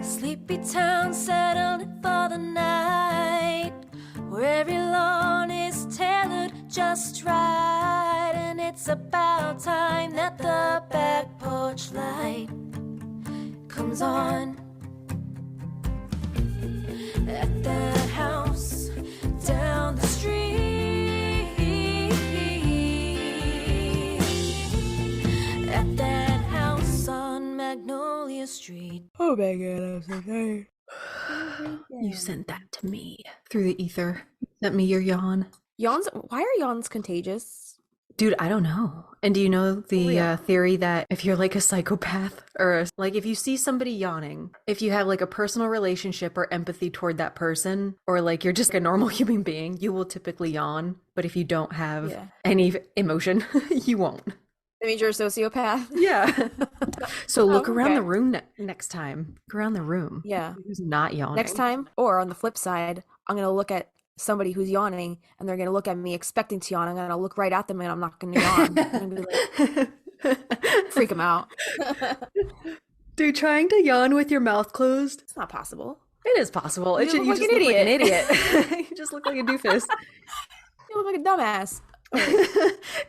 Sleepy town settled for the night, where every lawn is tailored just right, and it's about time that the back porch light comes on. At that house down the street, at that house on Magnolia Street. Oh my god, I'm so tired. You sent that to me through the ether. Sent me your yawn. Yawns? Why are yawns contagious? Dude, I don't know. And do you know the theory that if you're like a psychopath or like if you see somebody yawning, if you have like a personal relationship or empathy toward that person, or like you're just a normal human being, you will typically yawn. But if you don't have any emotion, you won't. That means you're a sociopath? Yeah. So look around the room next time. Look around the room. Yeah. Who's not yawning. Next time, or on the flip side, I'm going to look at somebody who's yawning and they're going to look at me expecting to yawn. I'm going to look right at them and I'm not going to yawn. I'm going to be like, freak them out. Dude, trying to yawn with your mouth closed? It's not possible. It is possible. You You just look like an idiot. You just look like a doofus. You look like a dumbass.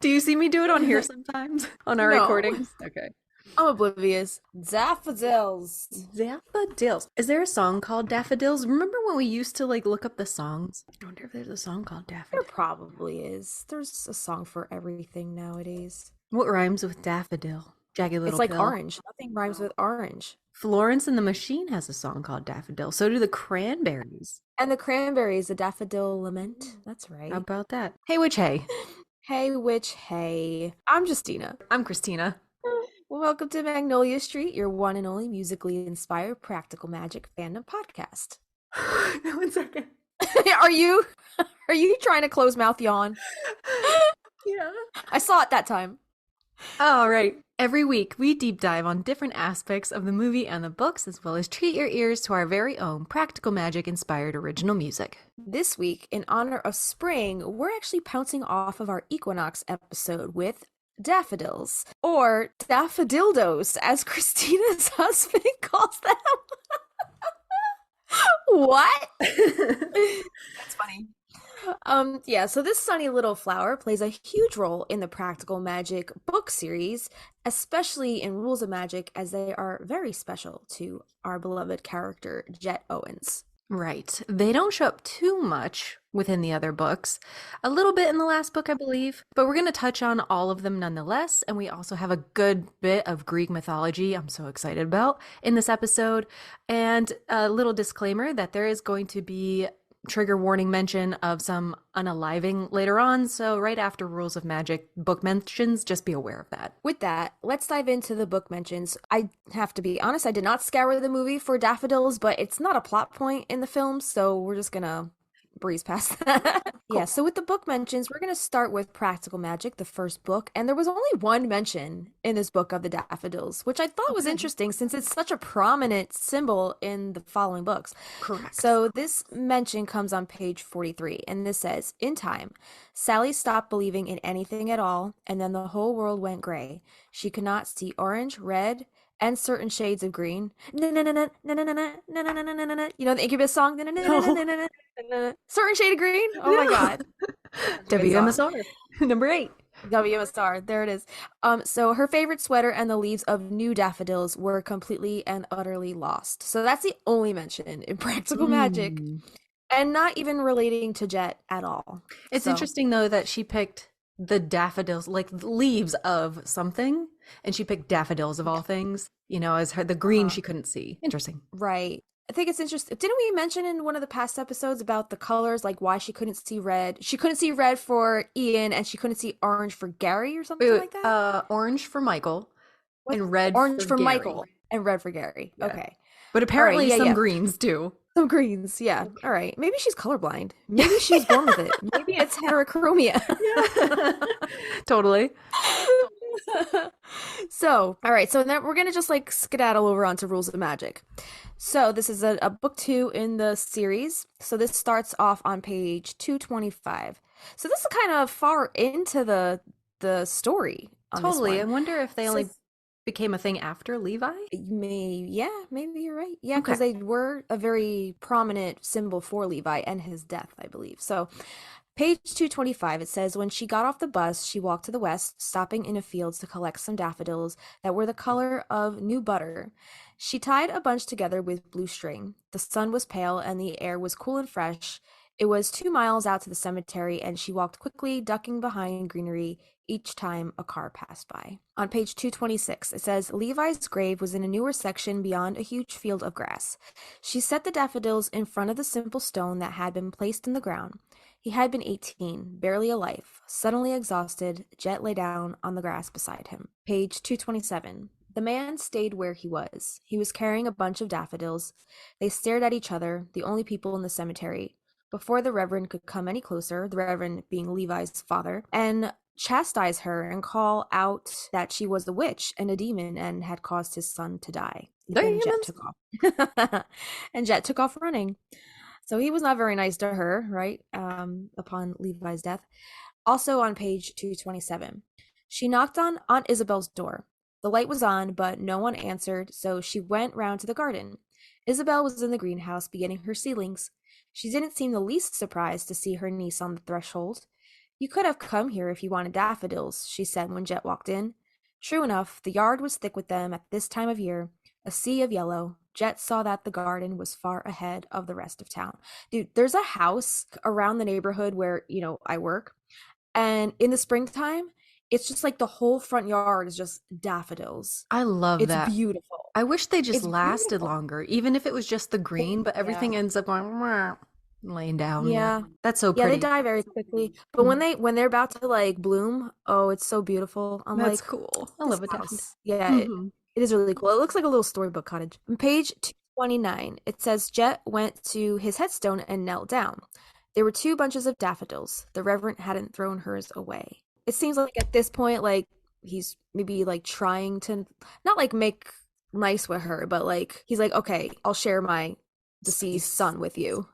Do you see me do it on here sometimes? On our recordings? Okay. I'm oblivious. Daffodils. Daffodils. Is there a song called Daffodils? Remember when we used to like look up the songs? I wonder if there's a song called There Daffodils. probably is. There's a song for everything nowadays. What rhymes with daffodil? Jagged little It's like pill. orange. Nothing rhymes with orange. Florence and the Machine has a song called Daffodil. So do the Cranberries. And the Cranberries, the Daffodil Lament. That's right. How about that? Hey, witch, hey. Hey, witch, hey. I'm Justina. I'm Kristina. Welcome to Magnolia Street, your one and only musically inspired practical magic fandom podcast. No, 1 second. Are you trying to close mouth yawn? Yeah. I saw it that time. All right. Every week, we deep dive on different aspects of the movie and the books, as well as treat your ears to our very own practical magic inspired original music. This week, in honor of spring, we're actually pouncing off of our equinox episode with Daffodils, or Daffodildos, as Kristina's husband calls them. What? That's funny. So this sunny little flower plays a huge role in the practical magic book series, especially in Rules of Magic, as they are very special to our beloved character, Jet Owens. Right. They don't show up too much within the other books. A little bit in the last book, I believe. But we're going to touch on all of them nonetheless. And we also have a good bit of Greek mythology I'm so excited about in this episode. And a little disclaimer that there is going to be trigger warning mention of some unaliving later on. So right after Rules of Magic book mentions, just be aware of that. With that, let's dive into the book mentions. I have to be honest, I did not scour the movie for Daffodils, but it's not a plot point in the film, so we're just gonna breeze past that. Yeah, so with the book mentions, we're going to start with Practical Magic, the first book, and there was only one mention in this book of the Daffodils, which I thought was interesting since it's such a prominent symbol in the following books. Correct. So this mention comes on page 43, and this says, "In time, Sally stopped believing in anything at all, and then the whole world went gray. She could not see orange, red, and certain shades of green. You know the Incubus song? Certain shade of green? Oh my god. WMSR, number 8. WMSR, there it is. So her favorite sweater and the leaves of new daffodils were completely and utterly lost. So that's the only mention in Practical Magic, and not even relating to Jet at all. It's interesting though that she picked the daffodils, like leaves of something, and she picked daffodils of all things, as the green she couldn't see. Interesting. Right. I think it's interesting. Didn't we mention in one of the past episodes about the colors, like why she couldn't see red? She couldn't see red for Ian, and she couldn't see orange for Gary or something like that? Orange for Michael, and red orange for Gary. Michael, and red for Gary. Yeah. Okay. But apparently some greens too. Some greens, yeah. All right. Maybe she's colorblind. Maybe she's born with it. Maybe it's heterochromia. Yeah. Totally. So, all right. So then we're going to just skedaddle over onto Rules of Magic. So this is a book 2 in the series. So this starts off on page 225. So this is kind of far into the story. Totally. I wonder if they only... became a thing after Levi? Maybe you're right. Yeah, Okay. because they were a very prominent symbol for Levi and his death, I believe. So, page 225, it says, when she got off the bus, she walked to the west, stopping in a field to collect some daffodils that were the color of new butter. She tied a bunch together with blue string. The sun was pale and the air was cool and fresh. It was 2 miles out to the cemetery, and she walked quickly, ducking behind greenery each time a car passed by. On page 226, it says, Levi's grave was in a newer section beyond a huge field of grass. She set the daffodils in front of the simple stone that had been placed in the ground. He had been 18, barely alive. Suddenly exhausted, Jet lay down on the grass beside him. Page 227. The man stayed where he was. He was carrying a bunch of daffodils. They stared at each other, the only people in the cemetery. Before the Reverend could come any closer, the Reverend being Levi's father, and chastise her and call out that she was a witch and a demon and had caused his son to die. Then Jet took off. And Jet took off running. So he was not very nice to her, right? Upon Levi's death. Also on page 227, she knocked on Aunt Isabel's door. The light was on, but no one answered, so she went round to the garden. Isabel was in the greenhouse beginning her seedlings. She didn't seem the least surprised to see her niece on the threshold. You could have come here if you wanted daffodils, she said when Jet walked in. True enough, the yard was thick with them at this time of year, a sea of yellow. Jet saw that the garden was far ahead of the rest of town. Dude, there's a house around the neighborhood where, I work, and in the springtime, it's just like the whole front yard is just daffodils. I love that. It's beautiful. I wish they just It's lasted beautiful. longer, even if it was just the green, but everything ends up going laying down. Yeah. That's so Yeah, pretty. they die very quickly. But when they're about to like bloom, oh, it's so beautiful. I'm That's like, cool. I this love it. house. Yeah, it is really cool. It looks like a little storybook cottage. On page 229, it says Jet went to his headstone and knelt down. There were 2 bunches of daffodils. The Reverend hadn't thrown hers away. It seems like at this point, like, he's maybe like trying to not like make nice with her, but like he's like, okay, I'll share my deceased son with you.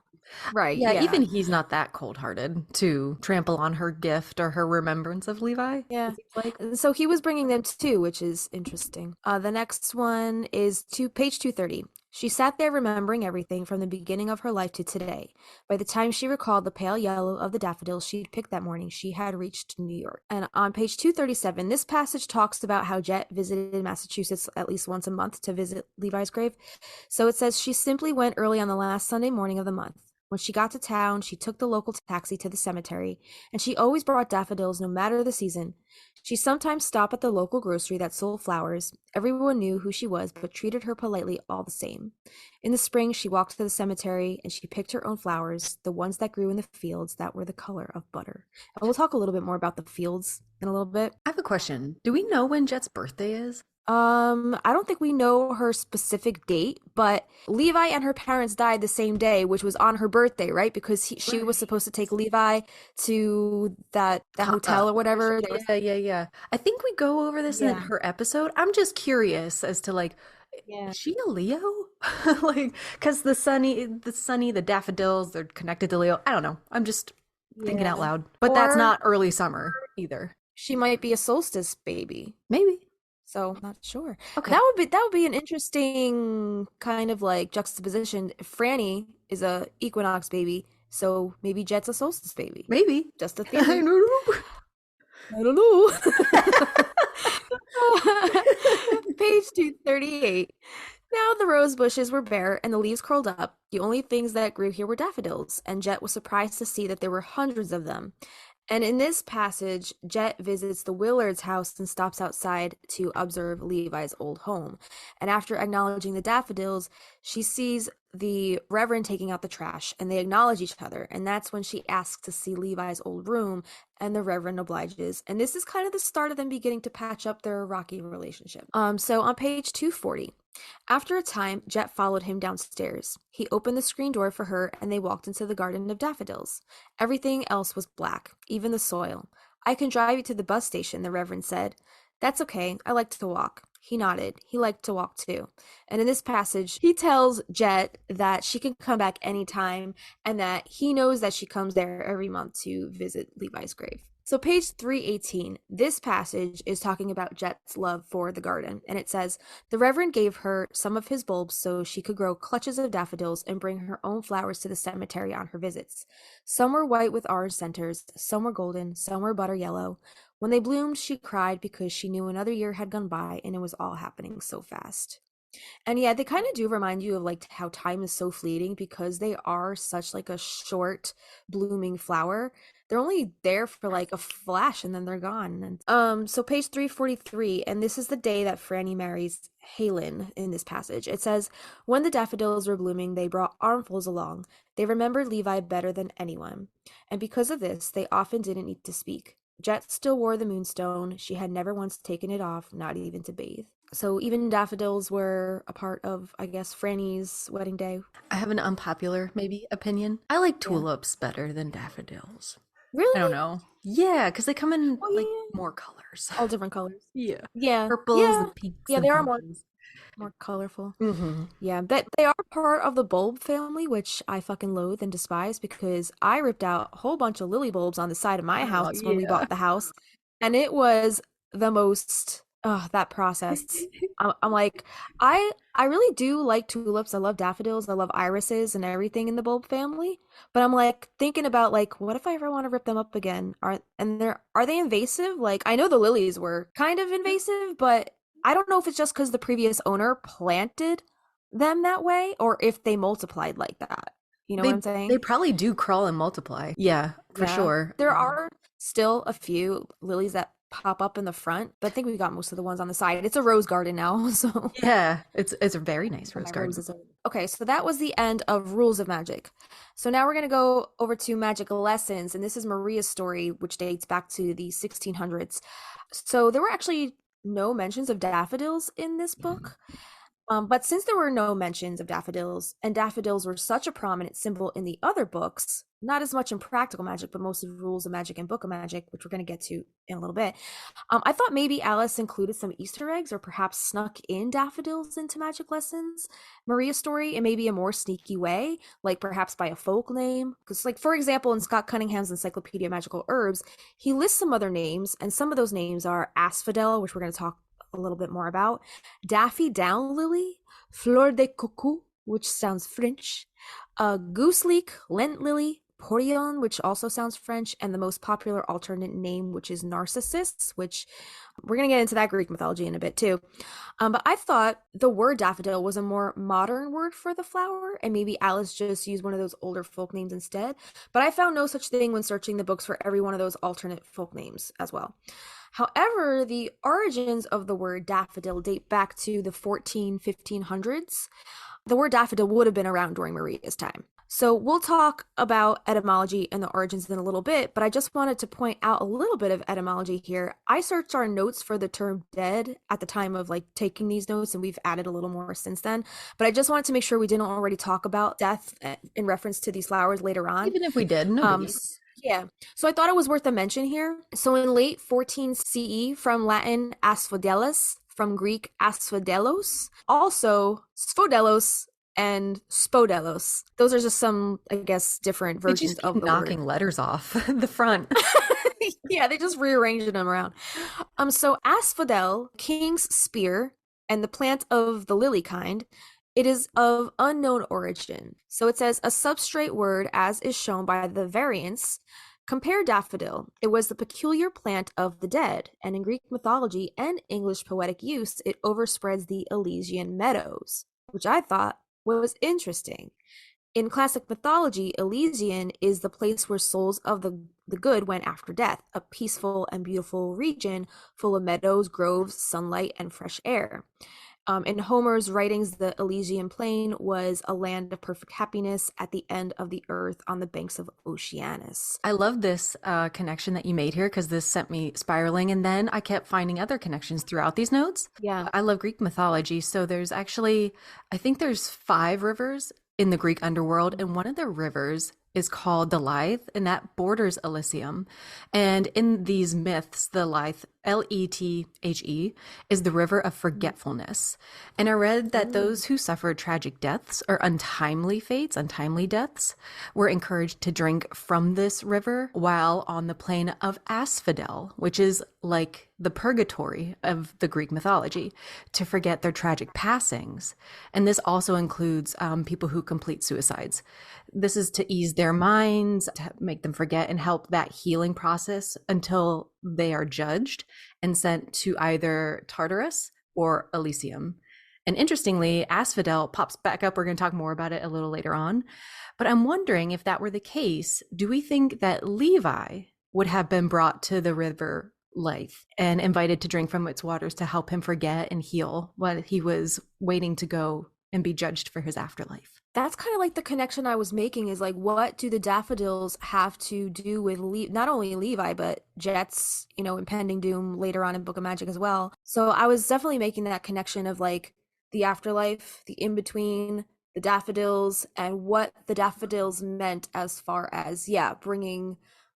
Right. Yeah, even he's not that cold-hearted to trample on her gift or her remembrance of Levi. Yeah. So he was bringing them too, which is interesting. The next one is page 230. She sat there remembering everything from the beginning of her life to today. By the time she recalled the pale yellow of the daffodils she'd picked that morning, she had reached New York. And on page 237, this passage talks about how Jet visited Massachusetts at least once a month to visit Levi's grave. So it says she simply went early on the last Sunday morning of the month. When she got to town, she took the local taxi to the cemetery, and she always brought daffodils no matter the season. She sometimes stopped at the local grocery that sold flowers. Everyone knew who she was, but treated her politely all the same. In the spring, she walked to the cemetery, and she picked her own flowers, the ones that grew in the fields that were the color of butter. And we'll talk a little bit more about the fields in a little bit. I have a question. Do we know when Jet's birthday is? I don't think we know her specific date, but Levi and her parents died the same day, which was on her birthday, right? Because she was supposed to take Levi to that hotel or whatever. Yeah. I think we go over this in her episode. I'm just curious as to like, is she a Leo? Like, because the daffodils, they're connected to Leo. I don't know. I'm just thinking out loud. But that's not early summer either. She might be a solstice baby. Maybe. So not sure. Okay. That would be an interesting kind of like juxtaposition. Franny is a equinox baby, so maybe Jet's a solstice baby. Maybe. Just a theory. I don't know. Page 238. Now the rose bushes were bare and the leaves curled up. The only things that grew here were daffodils, and Jet was surprised to see that there were hundreds of them. And in this passage, Jet visits the Willards' house and stops outside to observe Levi's old home. And after acknowledging the daffodils, she sees the Reverend taking out the trash, and they acknowledge each other. And that's when she asks to see Levi's old room, and the Reverend obliges. And this is kind of the start of them beginning to patch up their rocky relationship. So on page 240, after a time, Jet followed him downstairs. He opened the screen door for her, and they walked into the garden of daffodils. Everything else was black, even the soil. I can drive you to the bus station, the Reverend said. That's okay. I like to walk. He nodded. He liked to walk too. And in this passage, he tells Jet that she can come back anytime and that he knows that she comes there every month to visit Levi's grave. So page 318, this passage is talking about Jet's love for the garden, and it says, the Reverend gave her some of his bulbs so she could grow clutches of daffodils and bring her own flowers to the cemetery on her visits. Some were white with orange centers, some were golden, some were butter yellow. When they bloomed, she cried because she knew another year had gone by and it was all happening so fast. And yeah, they kind of do remind you of like how time is so fleeting because they are such like a short blooming flower. They're only there for like a flash and then they're gone. And so page 343, and this is the day that Franny marries Halen in this passage. It says, when the daffodils were blooming, they brought armfuls along. They remembered Levi better than anyone. And because of this, they often didn't need to speak. Jet still wore the moonstone. She had never once taken it off, not even to bathe. So even daffodils were a part of, I guess, Franny's wedding day. I have an unpopular, maybe, opinion. I like tulips better than daffodils. Really? I don't know. Yeah, because they come in Oh, like yeah. more colors. All different colors. Yeah. Yeah. Purples Yeah. and pinks. Yeah, and they are purples. more colorful. Mm-hmm. Yeah, but they are part of the bulb family, which I fucking loathe and despise because I ripped out a whole bunch of lily bulbs on the side of my Oh, house when we yeah. bought the house, and it was the most that process. I'm like, I really do like tulips. I love daffodils. I love irises and everything in the bulb family. But I'm like thinking about like, what if I ever want to rip them up again? Are they invasive? Like, I know the lilies were kind of invasive, but I don't know if it's just because the previous owner planted them that way or if they multiplied like that. You know what I'm saying? They probably do crawl and multiply. Yeah, for Yeah. sure. There are still a few lilies that pop up in the front, but I think we got most of the ones on the side. It's a rose garden now, so Yeah, it's a very nice rose garden. Okay, so that was the end of Rules of Magic. So now we're going to go over to Magic Lessons, and this is Maria's story, which dates back to the 1600s. So there were actually no mentions of daffodils in this book. But since there were no mentions of daffodils, and daffodils were such a prominent symbol in the other books, not as much in Practical Magic, but mostly Rules of Magic and Book of Magic, which we're going to get to in a little bit, I thought maybe Alice included some Easter eggs or perhaps snuck in daffodils into Magic Lessons, Maria's story, in maybe a more sneaky way, like perhaps by a folk name. Because, like, for example, in Scott Cunningham's Encyclopedia of Magical Herbs, he lists some other names, and some of those names are asphodel, which we're going to talk a little bit more about, Daffy Down Lily, Fleur de Coco, which sounds French, Goose Leek, Lent Lily, Porion, which also sounds French, and the most popular alternate name, which is Narcissus, which we're going to get into that Greek mythology in a bit too. But I thought the word daffodil was a more modern word for the flower, and maybe Alice just used one of those older folk names instead. But I found no such thing when searching the books for every one of those alternate folk names as well. However, the origins of the word daffodil date back to the 1500s. The word daffodil would have been around during Maria's time. So we'll talk about etymology and the origins in a little bit, but I just wanted to point out a little bit of etymology here. I searched our notes for the term dead at the time of like taking these notes, and we've added a little more since then. But I just wanted to make sure we didn't already talk about death in reference to these flowers later on. Even if we did, no biggie. Yeah, so I thought it was worth a mention here. So in late 14 CE, from Latin asphodelos, from Greek asphodelos, also sphodelos and spodelos. Those are just some, I guess, different versions of the knocking word. letters off the front. Yeah, they just rearranged them around. So asphodel, king's spear, and the plant of the lily kind, it is of unknown origin. So it says a substrate word as is shown by the variants. Compare daffodil. It was the peculiar plant of the dead, and in Greek mythology and English poetic use, it overspreads the Elysian meadows, which I thought was interesting. In classic mythology, Elysian is the place where souls of the good went after death, a peaceful and beautiful region full of meadows, groves, sunlight, and fresh air. In Homer's writings, the Elysian plain was a land of perfect happiness at the end of the earth on the banks of Oceanus. I love this connection that you made here because this sent me spiraling, and then I kept finding other connections throughout these notes. Yeah. I love Greek mythology, so there's actually, I think there's 5 rivers in the Greek underworld, and one of the rivers is called the Lythe, and that borders Elysium. And in these myths, the Lythe Lethe, is the river of forgetfulness. And I read that those who suffered tragic deaths or untimely fates, untimely deaths, were encouraged to drink from this river while on the plane of asphodel, which is like the purgatory of the Greek mythology, to forget their tragic passings. And this also includes people who complete suicides. This is to ease their minds, to make them forget and help that healing process until they are judged and sent to either Tartarus or Elysium. And interestingly, asphodel pops back up. We're going to talk more about it a little later on. But I'm wondering, if that were the case, do we think that Levi would have been brought to the river Lethe and invited to drink from its waters to help him forget and heal while he was waiting to go and be judged for his afterlife? That's kind of like the connection I was making, is like, what do the Daffodils have to do with not only Levi, but Jet's, impending doom later on in Book of Magic as well. So I was definitely making that connection of like the afterlife, the in-between, the Daffodils, and what the Daffodils meant as far as, bringing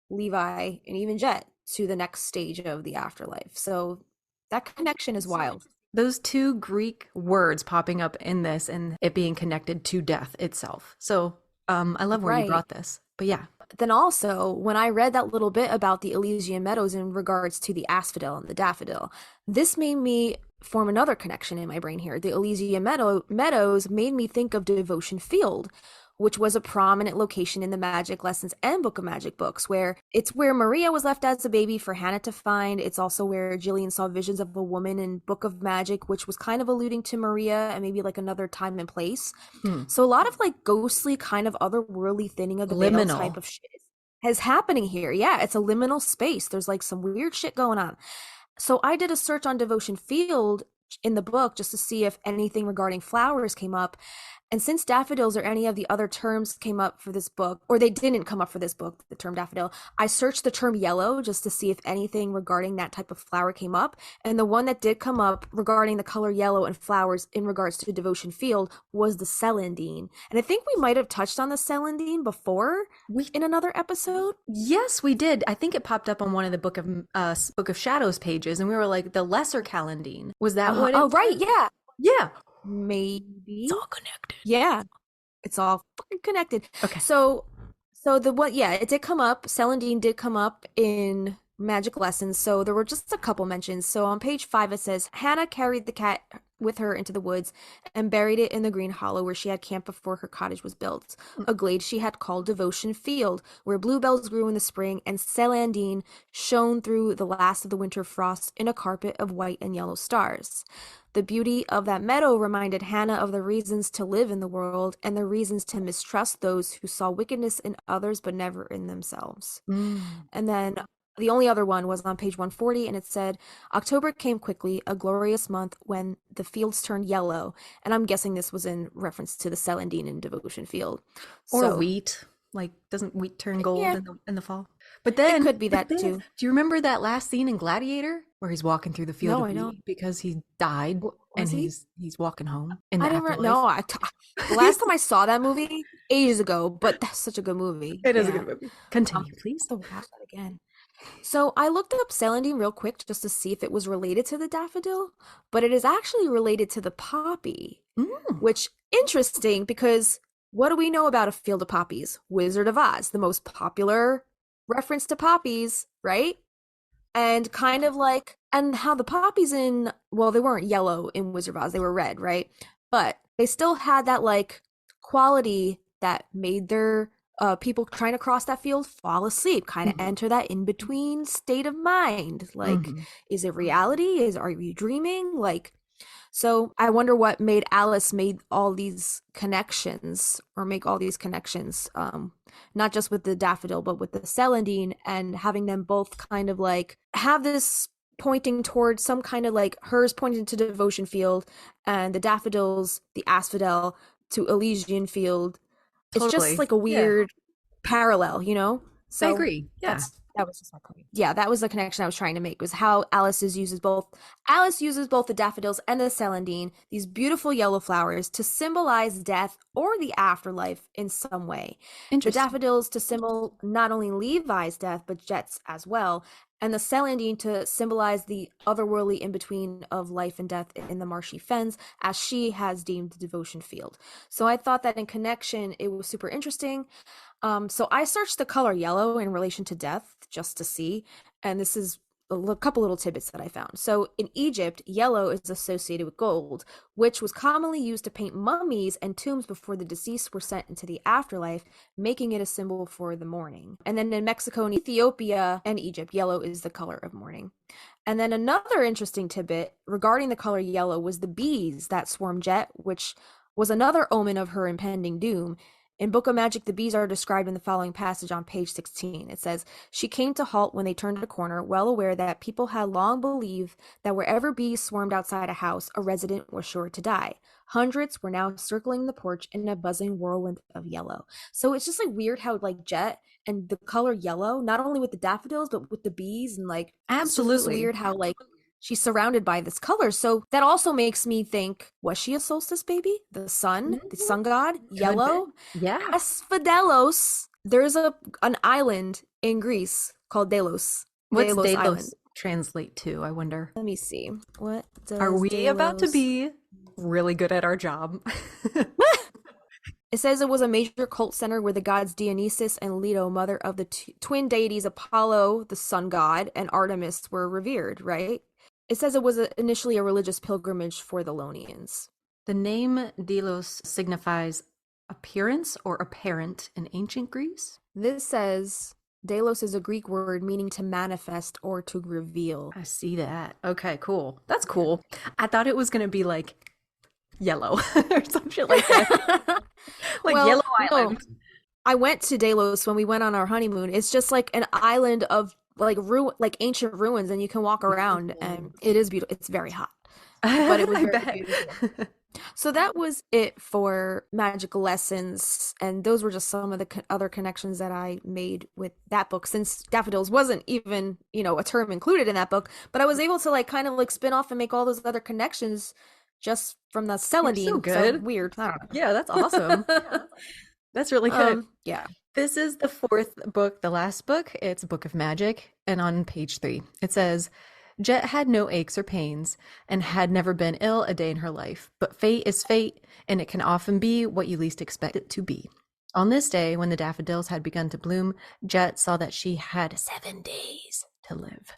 Levi and even Jet to the next stage of the afterlife. So that connection is wild. Those two Greek words popping up in this and it being connected to death itself. So I love where you brought this. But yeah. Then also, when I read that little bit about the Elysian Meadows in regards to the asphodel and the daffodil, this made me form another connection in my brain here. The Elysian Meadows made me think of Devotion Field, which was a prominent location in the Magic Lessons and Book of Magic books, where it's where Maria was left as a baby for Hannah to find. It's also where Jillian saw visions of a woman in Book of Magic, which was kind of alluding to Maria and maybe like another time and place. So a lot of like ghostly, kind of otherworldly thinning of the veil type of shit is happening here. Yeah, it's a liminal space. There's like some weird shit going on. So I did a search on Devotion Field in the book just to see if anything regarding flowers came up. And since daffodils or any of the other terms came up for this book, or they didn't come up for this book, the term daffodil, I searched the term yellow just to see if anything regarding that type of flower came up. And the one that did come up regarding the color yellow and flowers in regards to Devotion Field was the celandine. And I think we might have touched on the celandine before in another episode. Yes, we did. I think it popped up on one of the Book of Shadows pages, and we were like, the lesser calandine. Was that what it was? Oh, right, yeah. Yeah. Maybe. It's all connected. Yeah. It's all fucking connected. Okay. So it did come up. Celandine did come up in Magic Lessons. So there were just a couple mentions. So on page 5, it says, Hannah carried the cat with her into the woods and buried it in the green hollow where she had camped before her cottage was built. A glade she had called Devotion Field, where bluebells grew in the spring and celandine shone through the last of the winter frost in a carpet of white and yellow stars. The beauty of that meadow reminded Hannah of the reasons to live in the world and the reasons to mistrust those who saw wickedness in others but never in themselves. And then the only other one was on page 140, and it said, October came quickly, a glorious month when the fields turned yellow. And I'm guessing this was in reference to the celandine in Devotion Field. Or wheat. Like, doesn't wheat turn gold in the fall? But then it could be that too. Do you remember that last scene in Gladiator where he's walking through the field of know. wheat because he died and he's walking home in the I didn't know. The last time I saw that movie ages ago, but that's such a good movie. It is a good movie. Continue, please. So watch that again. So I looked up celandine real quick just to see if it was related to the daffodil, but it is actually related to the poppy, which interesting because what do we know about A Field of Poppies? Wizard of Oz, the most popular reference to poppies, right? And kind of like, and how the poppies they weren't yellow in Wizard of Oz, they were red, right? But they still had that like quality that made their people trying to cross that field fall asleep, kind of enter that in-between state of mind. Like, is it reality? Are you dreaming? Like, so I wonder what made Alice make all these connections, not just with the daffodil, but with the celandine, and having them both kind of like have this pointing towards some kind of like hers pointing to Devotion Field and the daffodils, the asphodel to Elysian Field. Totally. It's just like a weird parallel, So I agree. Yeah. That was just my point. Yeah, that was the connection I was trying to make, was how Alice uses both the daffodils and the celandine, these beautiful yellow flowers, to symbolize death or the afterlife in some way. The daffodils to symbol not only Levi's death, but Jet's as well. and the celandine to symbolize the otherworldly in-between of life and death in the marshy fens, as she has deemed the devotion field. So I thought that in connection, it was super interesting. So I searched the color yellow in relation to death just to see, and this is a couple little tidbits that I found. So in Egypt, yellow is associated with gold, which was commonly used to paint mummies and tombs before the deceased were sent into the afterlife, making it a symbol for the mourning. And then in Mexico and Ethiopia and Egypt, yellow is the color of mourning. And then another interesting tidbit regarding the color yellow was the bees that swarmed Jet, which was another omen of her impending doom. In Book of Magic, the bees are described in the following passage on page 16. It says, "She came to halt when they turned a corner, well aware that people had long believed that wherever bees swarmed outside a house, a resident was sure to die. Hundreds were now circling the porch in a buzzing whirlwind of yellow." So it's just like weird how like Jet and the color yellow, not only with the daffodils, but with the bees and like Absolutely. It's just weird how like she's surrounded by this color. So that also makes me think, was she a solstice baby? The sun, the sun god, yellow? Yeah. Asphodelos. There's an island in Greece called Delos. What's Delos Delos Island. translate to, I wonder? Let me see. What does Are we about to Delos- be really good at our job? It says it was a major cult center where the gods Dionysus and Leto, mother of the twin deities Apollo, the sun god, and Artemis, were revered, right? It says it was initially a religious pilgrimage for the Lonians. The name Delos signifies appearance or apparent in ancient Greece. This says Delos is a Greek word meaning to manifest or to reveal. I see that. Okay, cool. That's cool. I thought it was going to be like yellow or some shit like that. Like Well, Yellow no. Island. I went to Delos when we went on our honeymoon. It's just like an island of like ancient ruins, and you can walk around, and it is beautiful. It's very hot, but it was I very bet. beautiful. So that was it for magical lessons, and those were just some of the other connections that I made with that book, since daffodils wasn't even, a term included in that book, but I was able to like kind of like spin off and make all those other connections just from the celandine. so good. Weird. I don't know. Yeah, that's awesome. That's really good. Yeah. This is the fourth book, the last book. It's Book of Magic. And on page 3, it says, "Jet had no aches or pains and had never been ill a day in her life. But fate is fate, and it can often be what you least expect it to be. On this day, when the daffodils had begun to bloom, Jet saw that she had 7 days to live."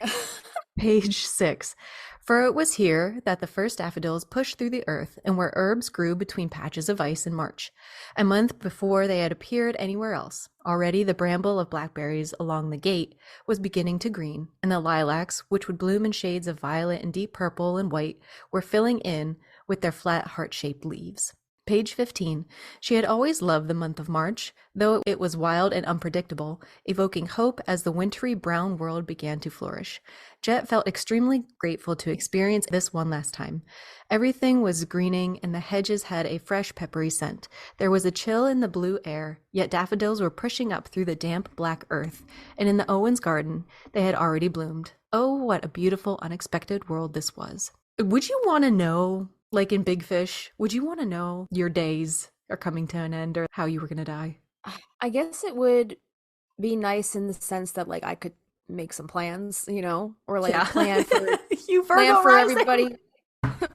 Page 6. "For it was here that the first daffodils pushed through the earth, and where herbs grew between patches of ice in March, a month before they had appeared anywhere else. Already the bramble of blackberries along the gate was beginning to green, and the lilacs, which would bloom in shades of violet and deep purple and white, were filling in with their flat heart-shaped leaves." Page 15. "She had always loved the month of March, though it was wild and unpredictable, evoking hope as the wintry brown world began to flourish. Jet felt extremely grateful to experience this one last time. Everything was greening, and the hedges had a fresh peppery scent. There was a chill in the blue air, yet daffodils were pushing up through the damp black earth, and in the Owens garden they had already bloomed. Oh, what a beautiful, unexpected world this was." Would you want to know, like in Big Fish, would you want to know your days are coming to an end or how you were going to die? I guess it would be nice in the sense that like I could make some plans, or like plan for You plan Virgo for rising. everybody.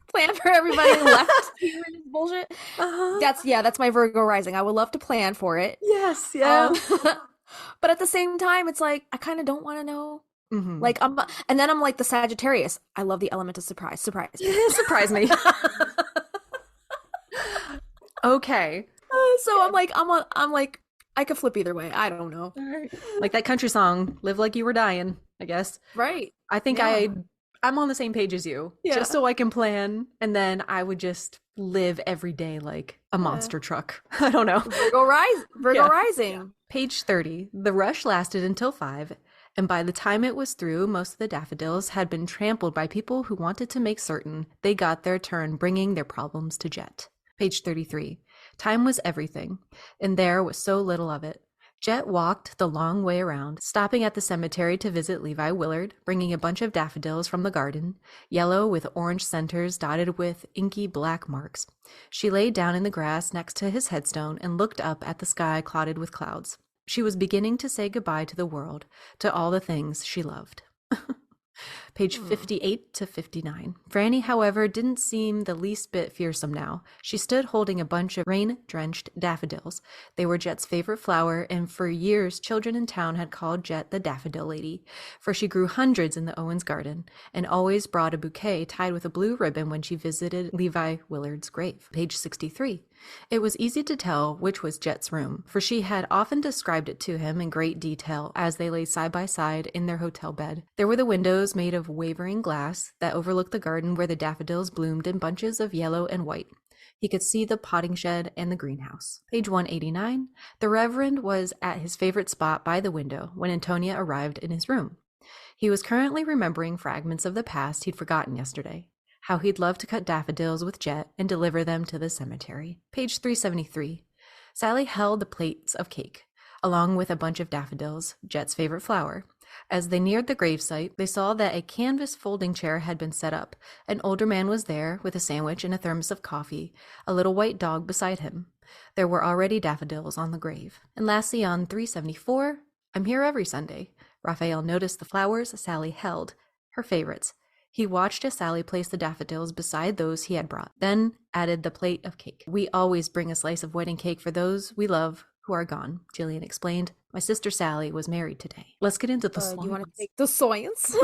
Plan for everybody left here in this bullshit. Uh-huh. That's my Virgo rising. I would love to plan for it. Yes, yeah. But at the same time, it's like I kind of don't want to know. Mhm. Like and then I'm like the Sagittarius. I love the element of surprise. Surprise me. Surprise me. Okay. So I'm like I could flip either way. I don't know. All right. Like that country song, "Live Like You Were Dying," I guess. Right. I think Yeah. I'm on the same page as you. Yeah. Just so I can plan, and then I would just live every day like a monster truck. I don't know. Virgo Yeah. rising. Page 30. "The rush lasted until 5, and by the time it was through, most of the daffodils had been trampled by people who wanted to make certain they got their turn bringing their problems to Jet." Page 33. "Time was everything, and there was so little of it. Jet walked the long way around, stopping at the cemetery to visit Levi Willard, bringing a bunch of daffodils from the garden, yellow with orange centers dotted with inky black marks. She laid down in the grass next to his headstone and looked up at the sky clouded with clouds. She was beginning to say goodbye to the world, to all the things she loved." Page 58 to 59. Franny, however, didn't seem the least bit fearsome now. She stood holding a bunch of rain-drenched daffodils. They were Jet's favorite flower, and for years children in town had called Jet the Daffodil Lady, for she grew hundreds in the Owens garden, and always brought a bouquet tied with a blue ribbon when she visited Levi Willard's grave. Page 63. It was easy to tell which was Jet's room, for she had often described it to him in great detail as they lay side by side in their hotel bed. There were the windows made of wavering glass that overlooked the garden where the daffodils bloomed in bunches of yellow and white. He could see the potting shed and the greenhouse. Page 189. The Reverend was at his favorite spot by the window when Antonia arrived in his room. He was currently remembering fragments of the past he'd forgotten yesterday. How he'd love to cut daffodils with Jet and deliver them to the cemetery. Page 373. Sally held the plates of cake, along with a bunch of daffodils, Jet's favorite flower. As they neared the gravesite, they saw that a canvas folding chair had been set up. An older man was there, with a sandwich and a thermos of coffee, a little white dog beside him. There were already daffodils on the grave. And lastly, on 374, I'm here every Sunday. Raphael noticed the flowers Sally held, her favorites. He watched as Sally placed the daffodils beside those he had brought, then added the plate of cake. We always bring a slice of wedding cake for those we love who are gone, Jillian explained. My sister Sally was married today. Let's get into the You want to science. take the science?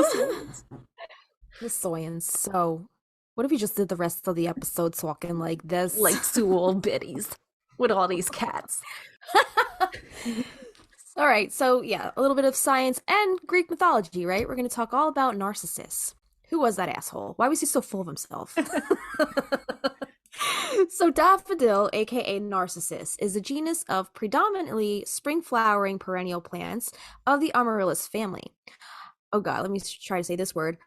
The science. So, what if we just did the rest of the episode talking like this? Like two old biddies with all these cats. All right, so yeah, a little bit of science and Greek mythology, right? We're going to talk all about Narcissus. Who was that asshole? Why was he so full of himself? So Daffodil, aka Narcissus, is a genus of predominantly spring-flowering perennial plants of the Amaryllis family. Oh god, let me try to say this word.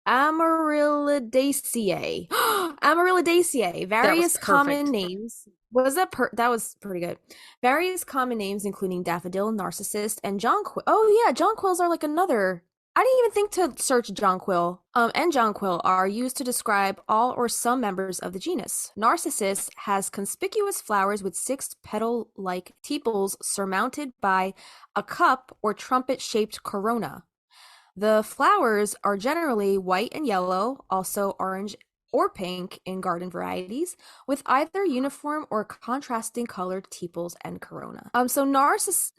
Amaryllidaceae. Amaryllidaceae. Various common perfect. names. That was pretty good. Various common names including daffodil, narcissus, and jonquil. Oh yeah, jonquils are like another. I didn't even think to search jonquil. And jonquil are used to describe all or some members of the genus. Narcissus has conspicuous flowers with 6 petal-like tepals surmounted by a cup or trumpet-shaped corona. The flowers are generally white and yellow, also orange or pink in garden varieties, with either uniform or contrasting colored tepals and corona. So narcissi,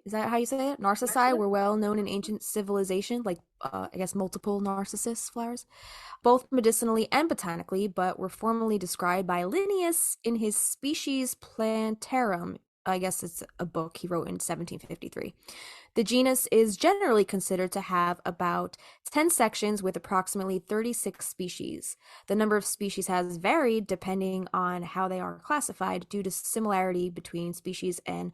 is that how you say it? Narcissi were well known in ancient civilization, like I guess multiple narcissus flowers, both medicinally and botanically, but were formally described by Linnaeus in his Species Plantarum. I guess it's a book he wrote in 1753. The genus is generally considered to have about 10 sections with approximately 36 species. The number of species has varied depending on how they are classified due to similarity between species and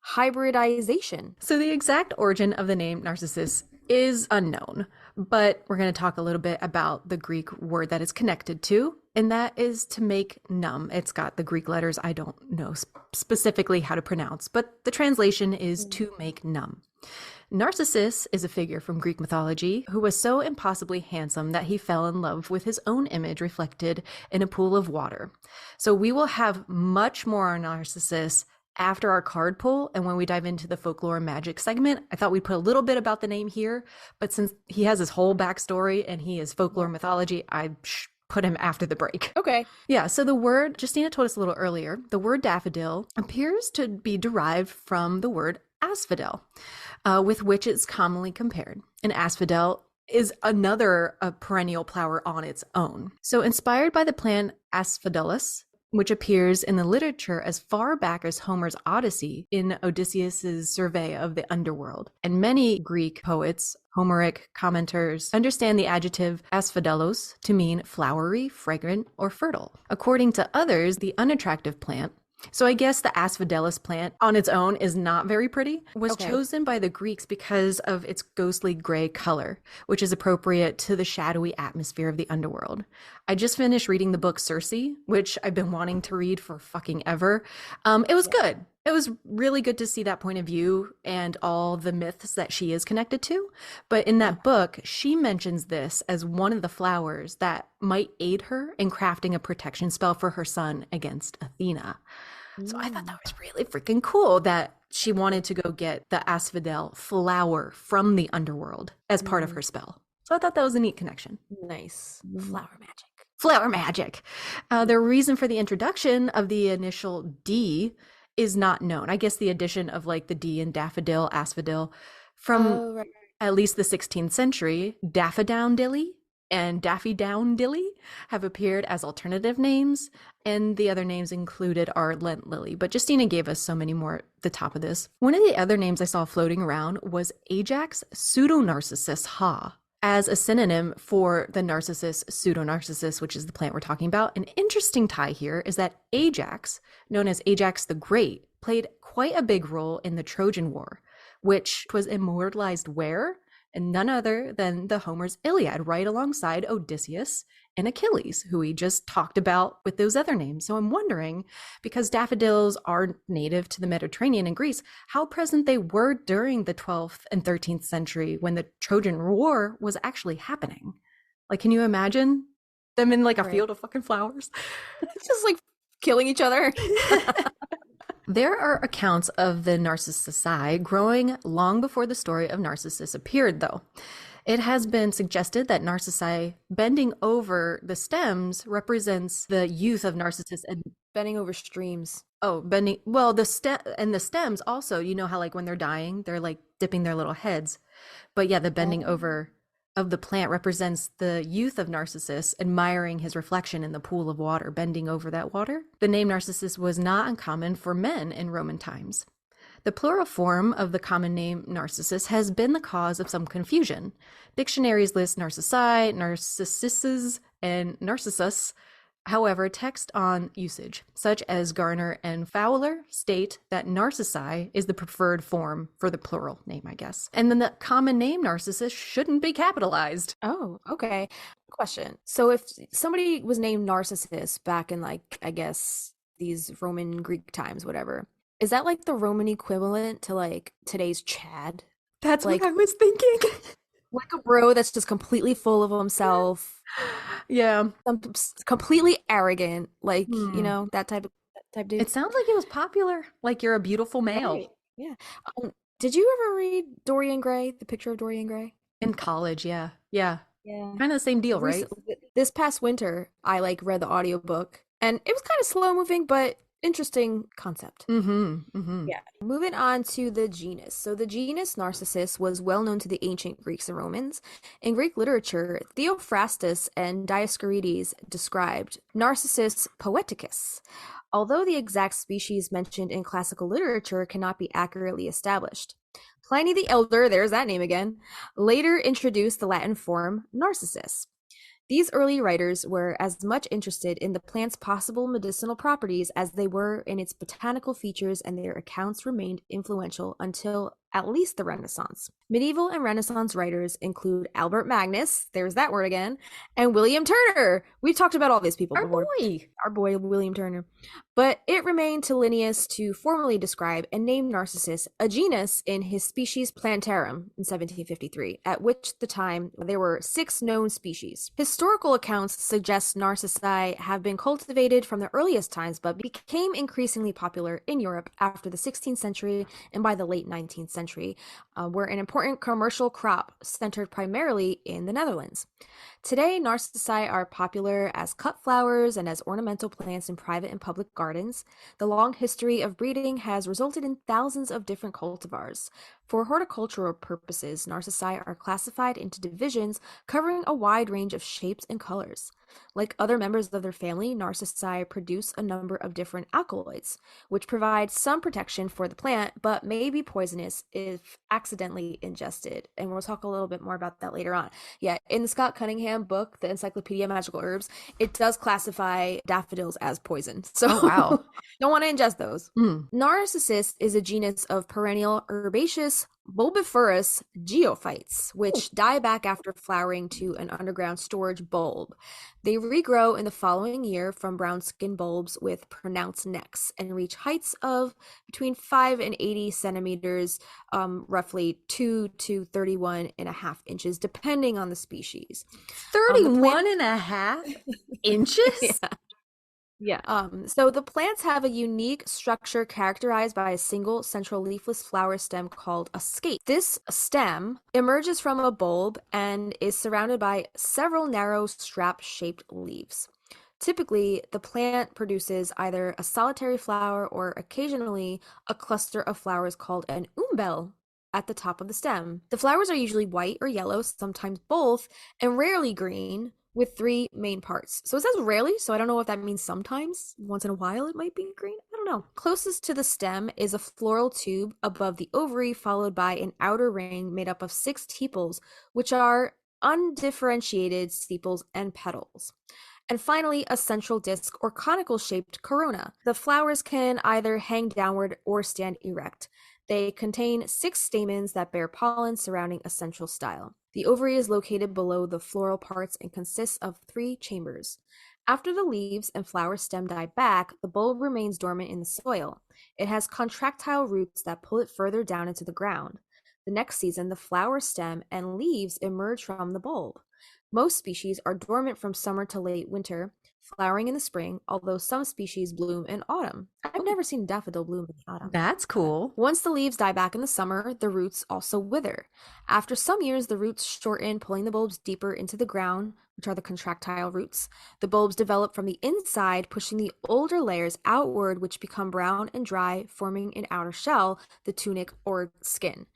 hybridization. So the exact origin of the name Narcissus is unknown, but we're going to talk a little bit about the Greek word that it's connected to, and that is to make numb. It's got the Greek letters I don't know specifically how to pronounce, but the translation is to make numb. Narcissus is a figure from Greek mythology who was so impossibly handsome that he fell in love with his own image reflected in a pool of water. So we will have much more on Narcissus after our card pull, and when we dive into the folklore and magic segment. I thought we'd put a little bit about the name here, but since he has his whole backstory and he is folklore mythology, I put him after the break. Okay. Yeah, so the word, Justina told us a little earlier, the word daffodil appears to be derived from the word asphodel, with which it's commonly compared. An asphodel is another perennial flower on its own. So inspired by the plant Asphodelus, which appears in the literature as far back as Homer's Odyssey in Odysseus's survey of the Underworld. And many Greek poets, Homeric commenters, understand the adjective asphodelos to mean flowery, fragrant, or fertile. According to others, the unattractive plant, so I guess the asphodelus plant on its own is not very pretty, was chosen by the Greeks because of its ghostly gray color, which is appropriate to the shadowy atmosphere of the underworld. I just finished reading the book Circe, which I've been wanting to read for fucking ever. It was good. It was really good to see that point of view and all the myths that she is connected to. But in that book, she mentions this as one of the flowers that might aid her in crafting a protection spell for her son against Athena. So I thought that was really freaking cool that she wanted to go get the asphodel flower from the underworld as part of her spell. So I thought that was a neat connection. Nice. Flower magic. Flower magic. The reason for the introduction of the initial D is not known. I guess the addition of like the D in daffodil, asphodel from at least the 16th century, daffodil and daffodil have appeared as alternative names, and the other names included are Lent lily. But Justina gave us so many more at the top of this. One of the other names I saw floating around was Ajax pseudonarcissus ha, as a synonym for the narcissus pseudonarcissus, which is the plant we're talking about. An interesting tie here is that Ajax, known as Ajax the Great, played quite a big role in the Trojan War, which was immortalized where? And none other than the Homer's Iliad, right alongside Odysseus and Achilles, who we just talked about with those other names. So I'm wondering, because daffodils are native to the Mediterranean and Greece, how present they were during the 12th and 13th century when the Trojan War was actually happening. Like, can you imagine them in like a field of fucking flowers? Just like killing each other. There are accounts of the narcissi growing long before the story of Narcissus appeared, though. It has been suggested that narcissi bending over the stems represents the youth of Narcissus and Bending over streams. the stems also, you know how like when they're dying, they're like dipping their little heads. But yeah, the bending over of the plant represents the youth of Narcissus admiring his reflection in the pool of water, bending over that water. The name Narcissus was not uncommon for men in Roman times. The plural form of the common name Narcissus has been the cause of some confusion. Dictionaries list narcissi, narcissuses, and narcissus. However, text on usage, such as Garner and Fowler, state that narcissi is the preferred form for the plural name, I guess. And then the common name Narcissus shouldn't be capitalized. Oh, okay. Question. So if somebody was named Narcissus back in like, I guess, these Roman Greek times, whatever, is that like the Roman equivalent to like today's Chad? That's like, what I was thinking. Like a bro that's just completely full of himself. Yeah. Completely arrogant. Like, you know, that type dude. It sounds like it was popular. Like you're a beautiful male. Right. Yeah. Did you ever read Dorian Gray, The Picture of Dorian Gray? In college, yeah. Yeah. Yeah. Kind of the same deal, right? This past winter, I like read the audiobook, and it was kind of slow moving, but interesting concept. Yeah. Moving on to the genus. So the genus Narcissus was well known to the ancient Greeks and Romans. In Greek literature, Theophrastus and Dioscorides described Narcissus poeticus, although the exact species mentioned in classical literature cannot be accurately established. Pliny the Elder, there's that name again, later introduced the Latin form Narcissus. These early writers were as much interested in the plant's possible medicinal properties as they were in its botanical features, and their accounts remained influential until at least the Renaissance. Medieval and Renaissance writers include Albert Magnus, there's that word again, and William Turner. We've talked about all these people before. Our boy William Turner. But it remained to Linnaeus to formally describe and name Narcissus a genus in his Species Plantarum in 1753, at which the time there were 6 known species. Historical accounts suggest narcissi have been cultivated from the earliest times, but became increasingly popular in Europe after the 16th century and by the late 19th century, were an important commercial crop centered primarily in the Netherlands. Today, narcissi are popular as cut flowers and as ornamental plants in private and public gardens. The long history of breeding has resulted in thousands of different cultivars. For horticultural purposes, narcissi are classified into divisions covering a wide range of shapes and colors. Like other members of their family, narcissi produce a number of different alkaloids, which provide some protection for the plant, but may be poisonous if accidentally ingested. And we'll talk a little bit more about that later on. Yeah, in the Scott Cunningham book, The Encyclopedia of Magical Herbs, it does classify daffodils as poison. So wow. Don't want to ingest those. Narcissus is a genus of perennial herbaceous bulbiferous geophytes, which die back after flowering to an underground storage bulb. They regrow in the following year from brown skin bulbs with pronounced necks and reach heights of between 5 and 80 centimeters, roughly 2 to 31 and a half inches, depending on the species. 31 and a half inches? Yeah. Yeah. So the plants have a unique structure characterized by a single central leafless flower stem called a scate. This stem emerges from a bulb and is surrounded by several narrow strap-shaped leaves. Typically, the plant produces either a solitary flower or occasionally a cluster of flowers called an umbel at the top of the stem. The flowers are usually white or yellow, sometimes both, and rarely green, with three main parts. So it says rarely, so I don't know if that means sometimes. Once in a while it might be green. I don't know. Closest to the stem is a floral tube above the ovary, followed by an outer ring made up of 6 tepals, which are undifferentiated sepals and petals. And finally, a central disc or conical shaped corona. The flowers can either hang downward or stand erect. They contain 6 stamens that bear pollen surrounding a central style. The ovary is located below the floral parts and consists of 3 chambers. After the leaves and flower stem die back, the bulb remains dormant in the soil. It has contractile roots that pull it further down into the ground. The next season, the flower stem and leaves emerge from the bulb. Most species are dormant from summer to late winter, flowering in the spring, although some species bloom in autumn. I've never seen daffodil bloom in the autumn. That's cool. Once the leaves die back in the summer, the roots also wither. After some years, the roots shorten, pulling the bulbs deeper into the ground, which are the contractile roots. The bulbs develop from the inside, pushing the older layers outward, which become brown and dry, forming an outer shell, the tunic or skin.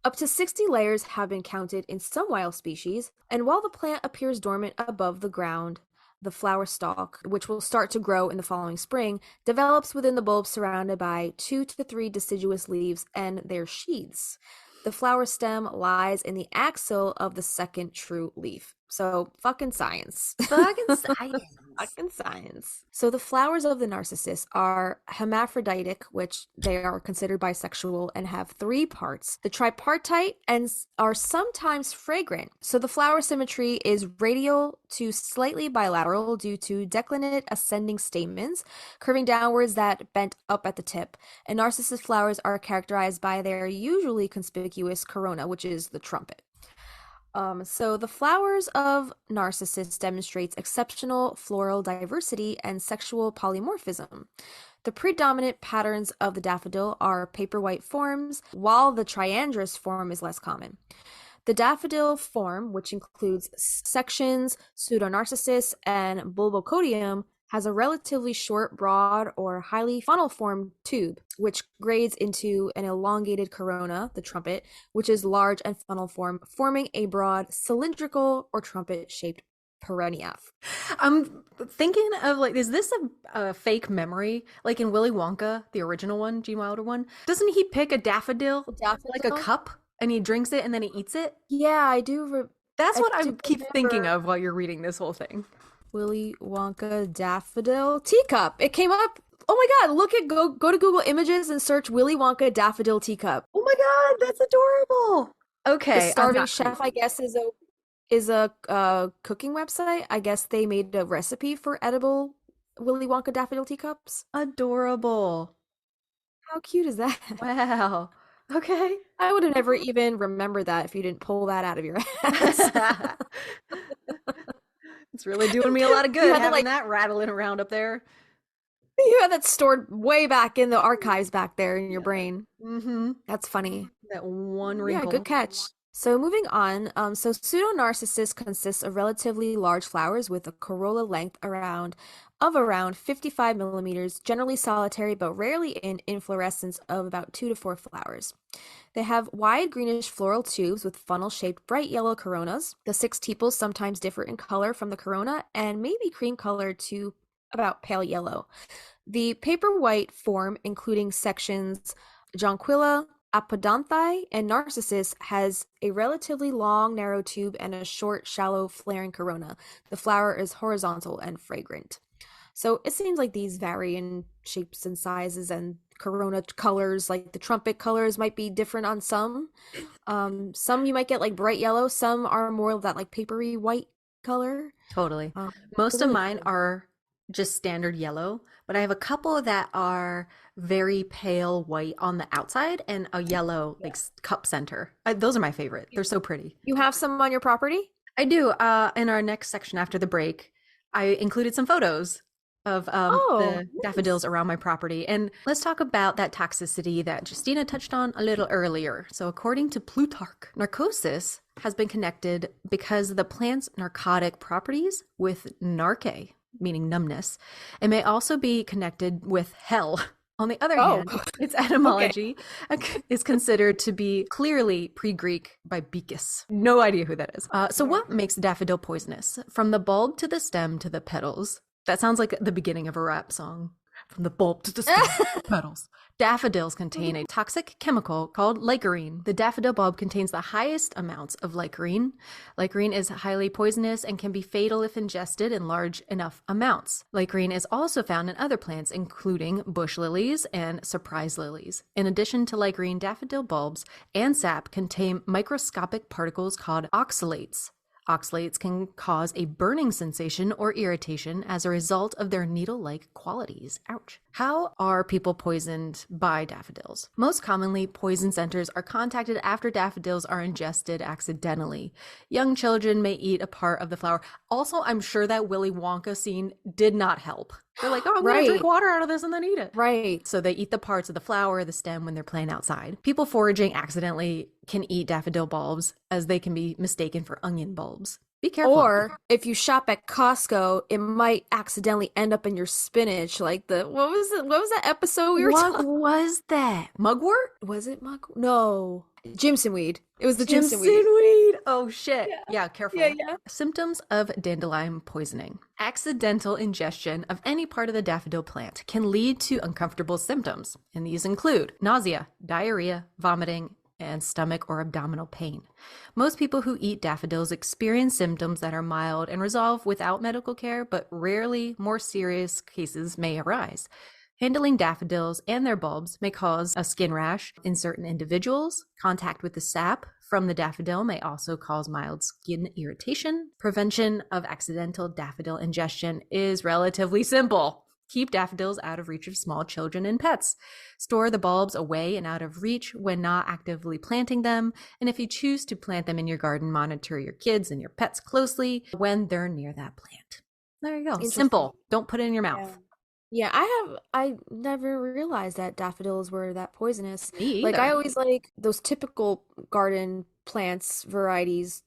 Up to 60 layers have been counted in some wild species, and while the plant appears dormant above the ground, the flower stalk, which will start to grow in the following spring, develops within the bulb surrounded by 2 to 3 deciduous leaves and their sheaths. The flower stem lies in the axil of the second true leaf. So, fucking science. Fucking science. Fucking science. So the flowers of the narcissus are hermaphroditic, which they are considered bisexual and have 3 parts. The tripartite and are sometimes fragrant. So the flower symmetry is radial to slightly bilateral due to declinate ascending stamens, curving downwards that bent up at the tip. And narcissus flowers are characterized by their usually conspicuous corona, which is the trumpet. So the flowers of narcissus demonstrates exceptional floral diversity and sexual polymorphism. The predominant patterns of the daffodil are paper white forms, while the triandrous form is less common. The daffodil form, which includes sections, pseudonarcissus, and bulbocodium, has a relatively short, broad, or highly funnel-formed tube, which grades into an elongated corona, the trumpet, which is large and funnel-formed, forming a broad, cylindrical, or trumpet-shaped perennial. I'm thinking of like, is this a fake memory? Like in Willy Wonka, the original one, Gene Wilder one, doesn't he pick a daffodil, like a cup, and he drinks it and then he eats it? Yeah, I do. That's what I keep remember thinking of while you're reading this whole thing. Willy Wonka daffodil teacup. It came up. Oh my God! Look at go to Google Images and search Willy Wonka daffodil teacup. Oh my God, that's adorable. Okay, The Starving Chef, I guess, is a cooking website. I guess they made a recipe for edible Willy Wonka daffodil teacups. adorable. How cute is that? Wow. Okay. I would have never even remembered that if you didn't pull that out of your ass. It's really doing me a lot of good You had to, having like- that rattling around up there. You had that stored way back in the archives back there in your brain. Mm-hmm. That's funny. That one Yeah, wrinkle. good catch. So moving on, so pseudonarcissus consists of relatively large flowers with a corolla length around 55 millimeters, generally solitary but rarely in inflorescence of about 2 to 4 flowers. They have wide greenish floral tubes with funnel-shaped bright yellow coronas. The 6 tepals sometimes differ in color from the corona and may be cream colored to about pale yellow. The paper white form, including sections jonquilla, apodonti, and narcissus, has a relatively long, narrow tube and a short, shallow, flaring corona. The flower is horizontal and fragrant. So it seems like these vary in shapes and sizes and corona colors, like the trumpet colors might be different on some. Some you might get like bright yellow, some are more of that like papery white color. Totally. Um, Most of really mine cool. are just standard yellow, but I have a couple that are very pale white on the outside and a yellow like cup center. Those are my favorite. They're so pretty. You have some on your property? I do. In our next section after the break, I included some photos of Oh, the daffodils around my property. And let's talk about that toxicity that Justina touched on a little earlier. So according to Plutarch, narcosis has been connected because of the plant's narcotic properties with narke, meaning numbness. It may also be connected with hell. On the other hand, its etymology is considered to be clearly pre-Greek by Babich. No idea who that is. So what makes daffodil poisonous? From the bulb to the stem to the petals. That sounds like the beginning of a rap song. From the bulb to the stem to the petals. Daffodils contain a toxic chemical called licorine. The daffodil bulb contains the highest amounts of licorine. Licorine is highly poisonous and can be fatal if ingested in large enough amounts. Licorine is also found in other plants, including bush lilies and surprise lilies. In addition to licorine, daffodil bulbs and sap contain microscopic particles called oxalates. Oxalates can cause a burning sensation or irritation as a result of their needle-like qualities. Ouch. How are people poisoned by daffodils? Most commonly, poison centers are contacted after daffodils are ingested accidentally. Young children may eat a part of the flower. Also, I'm sure that Willy Wonka scene did not help. They're like, oh, I'm going to drink water out of this and then eat it. Right. So they eat the parts of the flower, the stem when they're playing outside. People foraging accidentally can eat daffodil bulbs as they can be mistaken for onion bulbs. Be careful. Or if you shop at Costco, it might accidentally end up in your spinach. Like what was that episode we were talking? What was that? Mugwort? Was it mugwort? No. Jimson weed. It was the Jimson Jimson weed. weed. Oh shit. Yeah, careful. Yeah. Symptoms of dandelion poisoning. Accidental ingestion of any part of the daffodil plant can lead to uncomfortable symptoms, and these include nausea, diarrhea, vomiting, and stomach or abdominal pain. Most people who eat daffodils experience symptoms that are mild and resolve without medical care, but rarely more serious cases may arise. Handling daffodils and their bulbs may cause a skin rash in certain individuals. Contact with the sap from the daffodil may also cause mild skin irritation. Prevention of accidental daffodil ingestion is relatively simple. Keep daffodils out of reach of small children and pets. Store the bulbs away and out of reach when not actively planting them. And if you choose to plant them in your garden, monitor your kids and your pets closely when they're near that plant. There you go. Simple. Don't put it in your mouth. Yeah, I never realized that daffodils were that poisonous. Me either. Like I always like those typical garden plants varieties.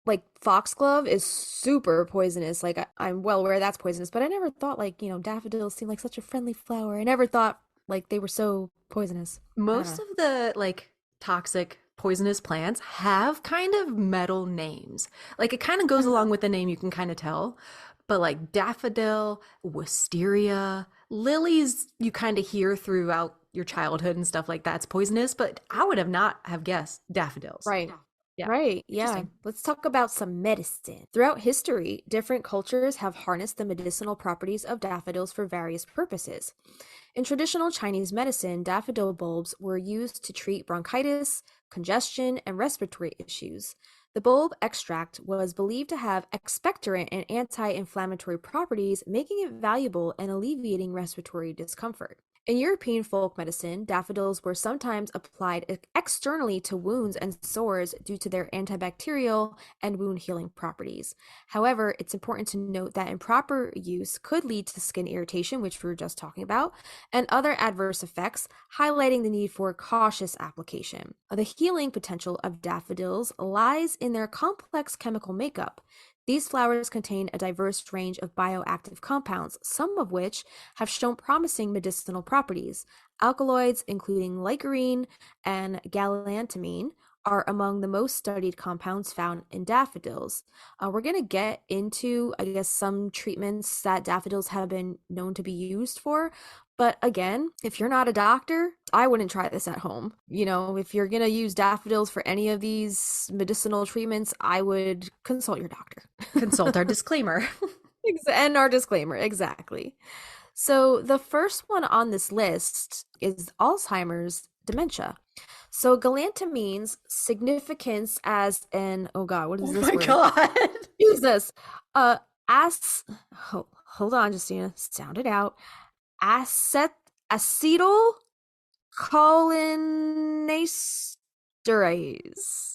Like foxglove is super poisonous. Like I'm well aware that's poisonous, but I never thought like, daffodils seem like such a friendly flower. I never thought like they were so poisonous. Most of the like toxic poisonous plants have kind of metal names. Like it kind of goes along with the name, you can kind of tell. But like daffodil, wisteria, lilies, you kind of hear throughout your childhood and stuff like that's poisonous, but I would not have guessed daffodils. Right. Yeah. Right. Yeah. Let's talk about some medicine. Throughout history, different cultures have harnessed the medicinal properties of daffodils for various purposes. In traditional Chinese medicine, daffodil bulbs were used to treat bronchitis, congestion, and respiratory issues. The bulb extract was believed to have expectorant and anti-inflammatory properties, making it valuable in alleviating respiratory discomfort. In European folk medicine, daffodils were sometimes applied externally to wounds and sores due to their antibacterial and wound healing properties. However, it's important to note that improper use could lead to skin irritation, which we were just talking about, and other adverse effects, highlighting the need for cautious application. The healing potential of daffodils lies in their complex chemical makeup. These flowers contain a diverse range of bioactive compounds, some of which have shown promising medicinal properties. Alkaloids, including licorine and galantamine, are among the most studied compounds found in daffodils. We're going to get into, I guess, some treatments that daffodils have been known to be used for. But again, if you're not a doctor, I wouldn't try this at home. If you're going to use daffodils for any of these medicinal treatments, I would consult your doctor. Consult our disclaimer. And our disclaimer, exactly. So the first one on this list is Alzheimer's dementia. So galantamine's significance as an, oh God, what is this word? Oh my God. Jesus. Hold on, Justina. Sound it out. Acetylcholinesterase.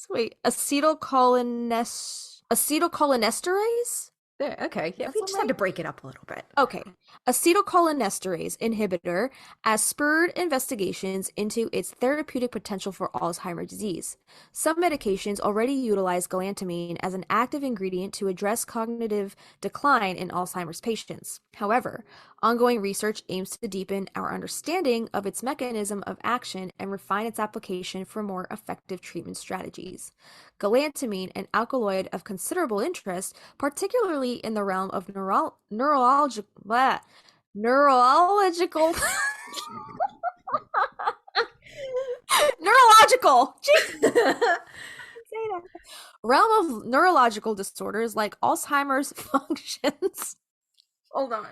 Wait, acetylcholinesterase? There, okay. Yeah, That's we one just had to right? break it up a little bit. Okay. Acetylcholinesterase inhibitor has spurred investigations into its therapeutic potential for Alzheimer's disease. Some medications already utilize galantamine as an active ingredient to address cognitive decline in Alzheimer's patients. However, ongoing research aims to deepen our understanding of its mechanism of action and refine its application for more effective treatment strategies. Galantamine, an alkaloid of considerable interest, particularly in the realm of neurological neurological say that. Realm of neurological disorders like Alzheimer's functions. Hold on.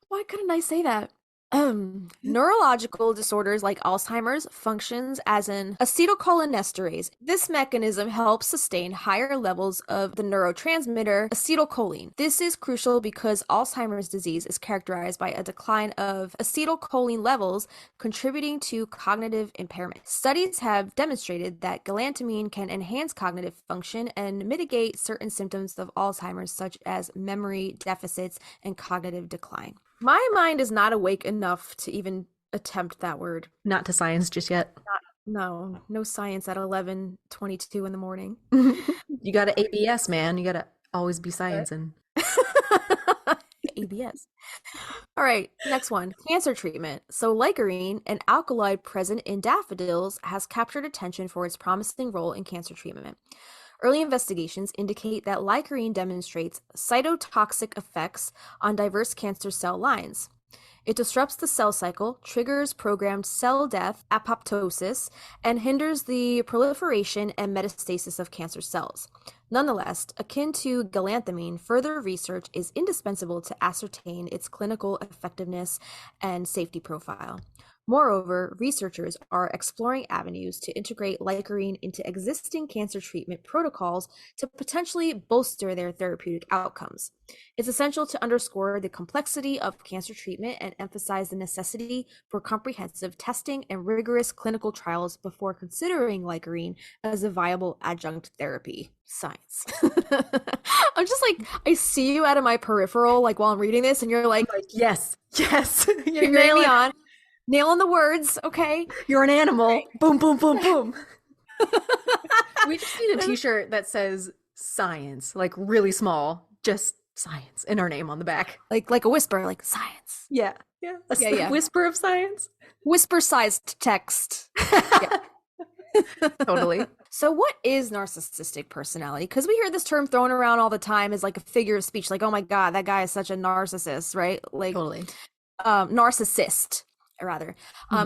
Why couldn't I say that? Neurological disorders like Alzheimer's functions as an acetylcholinesterase. This mechanism helps sustain higher levels of the neurotransmitter acetylcholine. This is crucial because Alzheimer's disease is characterized by a decline of acetylcholine levels, contributing to cognitive impairment. Studies have demonstrated that galantamine can enhance cognitive function and mitigate certain symptoms of Alzheimer's, such as memory deficits and cognitive decline. My mind is not awake enough to even attempt that word. Not to science just yet. No science at 11:22 in the morning. You got to ABS, man. You got to always be sciencing. ABS. All right, next one. Cancer treatment. So licarine, an alkaloid present in daffodils, has captured attention for its promising role in cancer treatment. Early investigations indicate that licarine demonstrates cytotoxic effects on diverse cancer cell lines. It disrupts the cell cycle, triggers programmed cell death, apoptosis, and hinders the proliferation and metastasis of cancer cells. Nonetheless, akin to galantamine, further research is indispensable to ascertain its clinical effectiveness and safety profile. Moreover, researchers are exploring avenues to integrate licarine into existing cancer treatment protocols to potentially bolster their therapeutic outcomes. It's essential to underscore the complexity of cancer treatment and emphasize the necessity for comprehensive testing and rigorous clinical trials before considering licarine as a viable adjunct therapy. Science. I'm just like, I see you out of my peripheral, like while I'm reading this, and you're like, yes. you're nailing on. Nailing the words, okay? You're an animal. Right. Boom, boom, boom, boom. We just need a t-shirt that says science, like really small, just science, and our name on the back. Like a whisper, like science. Yeah. A whisper of science. Whisper-sized text. Totally. So what is narcissistic personality? Because we hear this term thrown around all the time as like a figure of speech, like, oh my God, that guy is such a narcissist, right? Like, totally. Narcissist. Rather.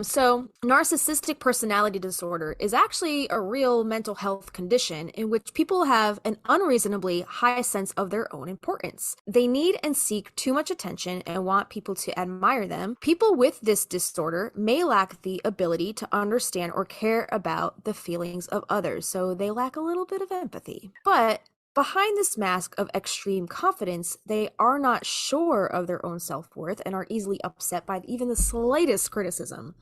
So narcissistic personality disorder is actually a real mental health condition in which people have an unreasonably high sense of their own importance. They need and seek too much attention and want people to admire them. People with this disorder may lack the ability to understand or care about the feelings of others, so they lack a little bit of empathy. But behind this mask of extreme confidence, they are not sure of their own self-worth and are easily upset by even the slightest criticism.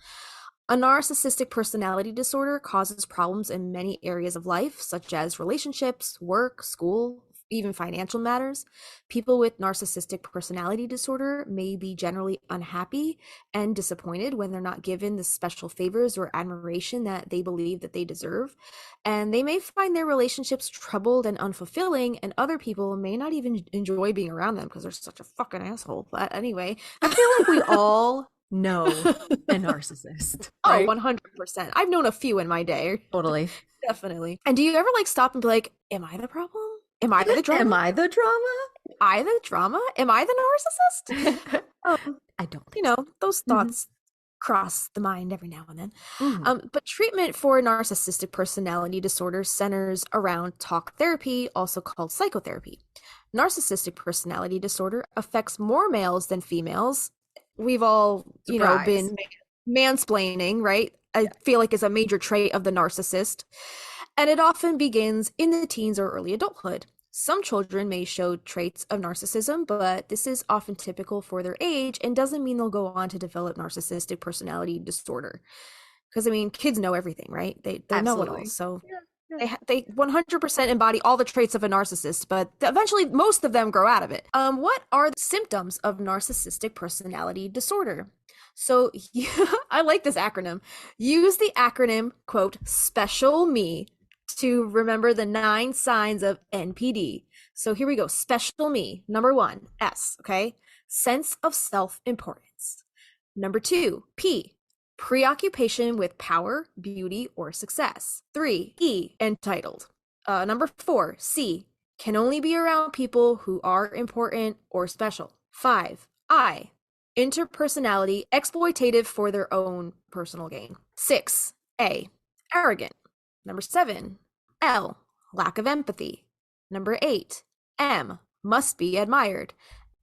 A narcissistic personality disorder causes problems in many areas of life, such as relationships, work, school, even financial matters. People with narcissistic personality disorder may be generally unhappy and disappointed when they're not given the special favors or admiration that they believe that they deserve. And they may find their relationships troubled and unfulfilling, and other people may not even enjoy being around them because they're such a fucking asshole. But anyway, I feel like we all know a narcissist. Right? Oh, 100%. I've known a few in my day. Totally. Definitely. And do you ever like stop and be like, am I the problem? Am I the drama? Am I the drama? Am I the drama? Am I the narcissist? I don't. Those thoughts cross the mind every now and then. But treatment for narcissistic personality disorder centers around talk therapy, also called psychotherapy. Narcissistic personality disorder affects more males than females. We've all, been mansplaining, right? I feel like it's a major trait of the narcissist. And it often begins in the teens or early adulthood. Some children may show traits of narcissism, but this is often typical for their age and doesn't mean they'll go on to develop narcissistic personality disorder. Because, kids know everything, right? They know it all. So They 100% embody all the traits of a narcissist, but eventually most of them grow out of it. What are the symptoms of narcissistic personality disorder? So I like this acronym. Use the acronym, quote, special me to remember the 9 signs of NPD. So here we go. Special me. Number 1, S, okay? Sense of self-importance. Number 2, P, preoccupation with power, beauty, or success. 3, E, entitled. Number 4, C, can only be around people who are important or special. 5, I, interpersonality, exploitative for their own personal gain. 6, A, arrogant. Number 7, L, lack of empathy. Number 8, M, must be admired.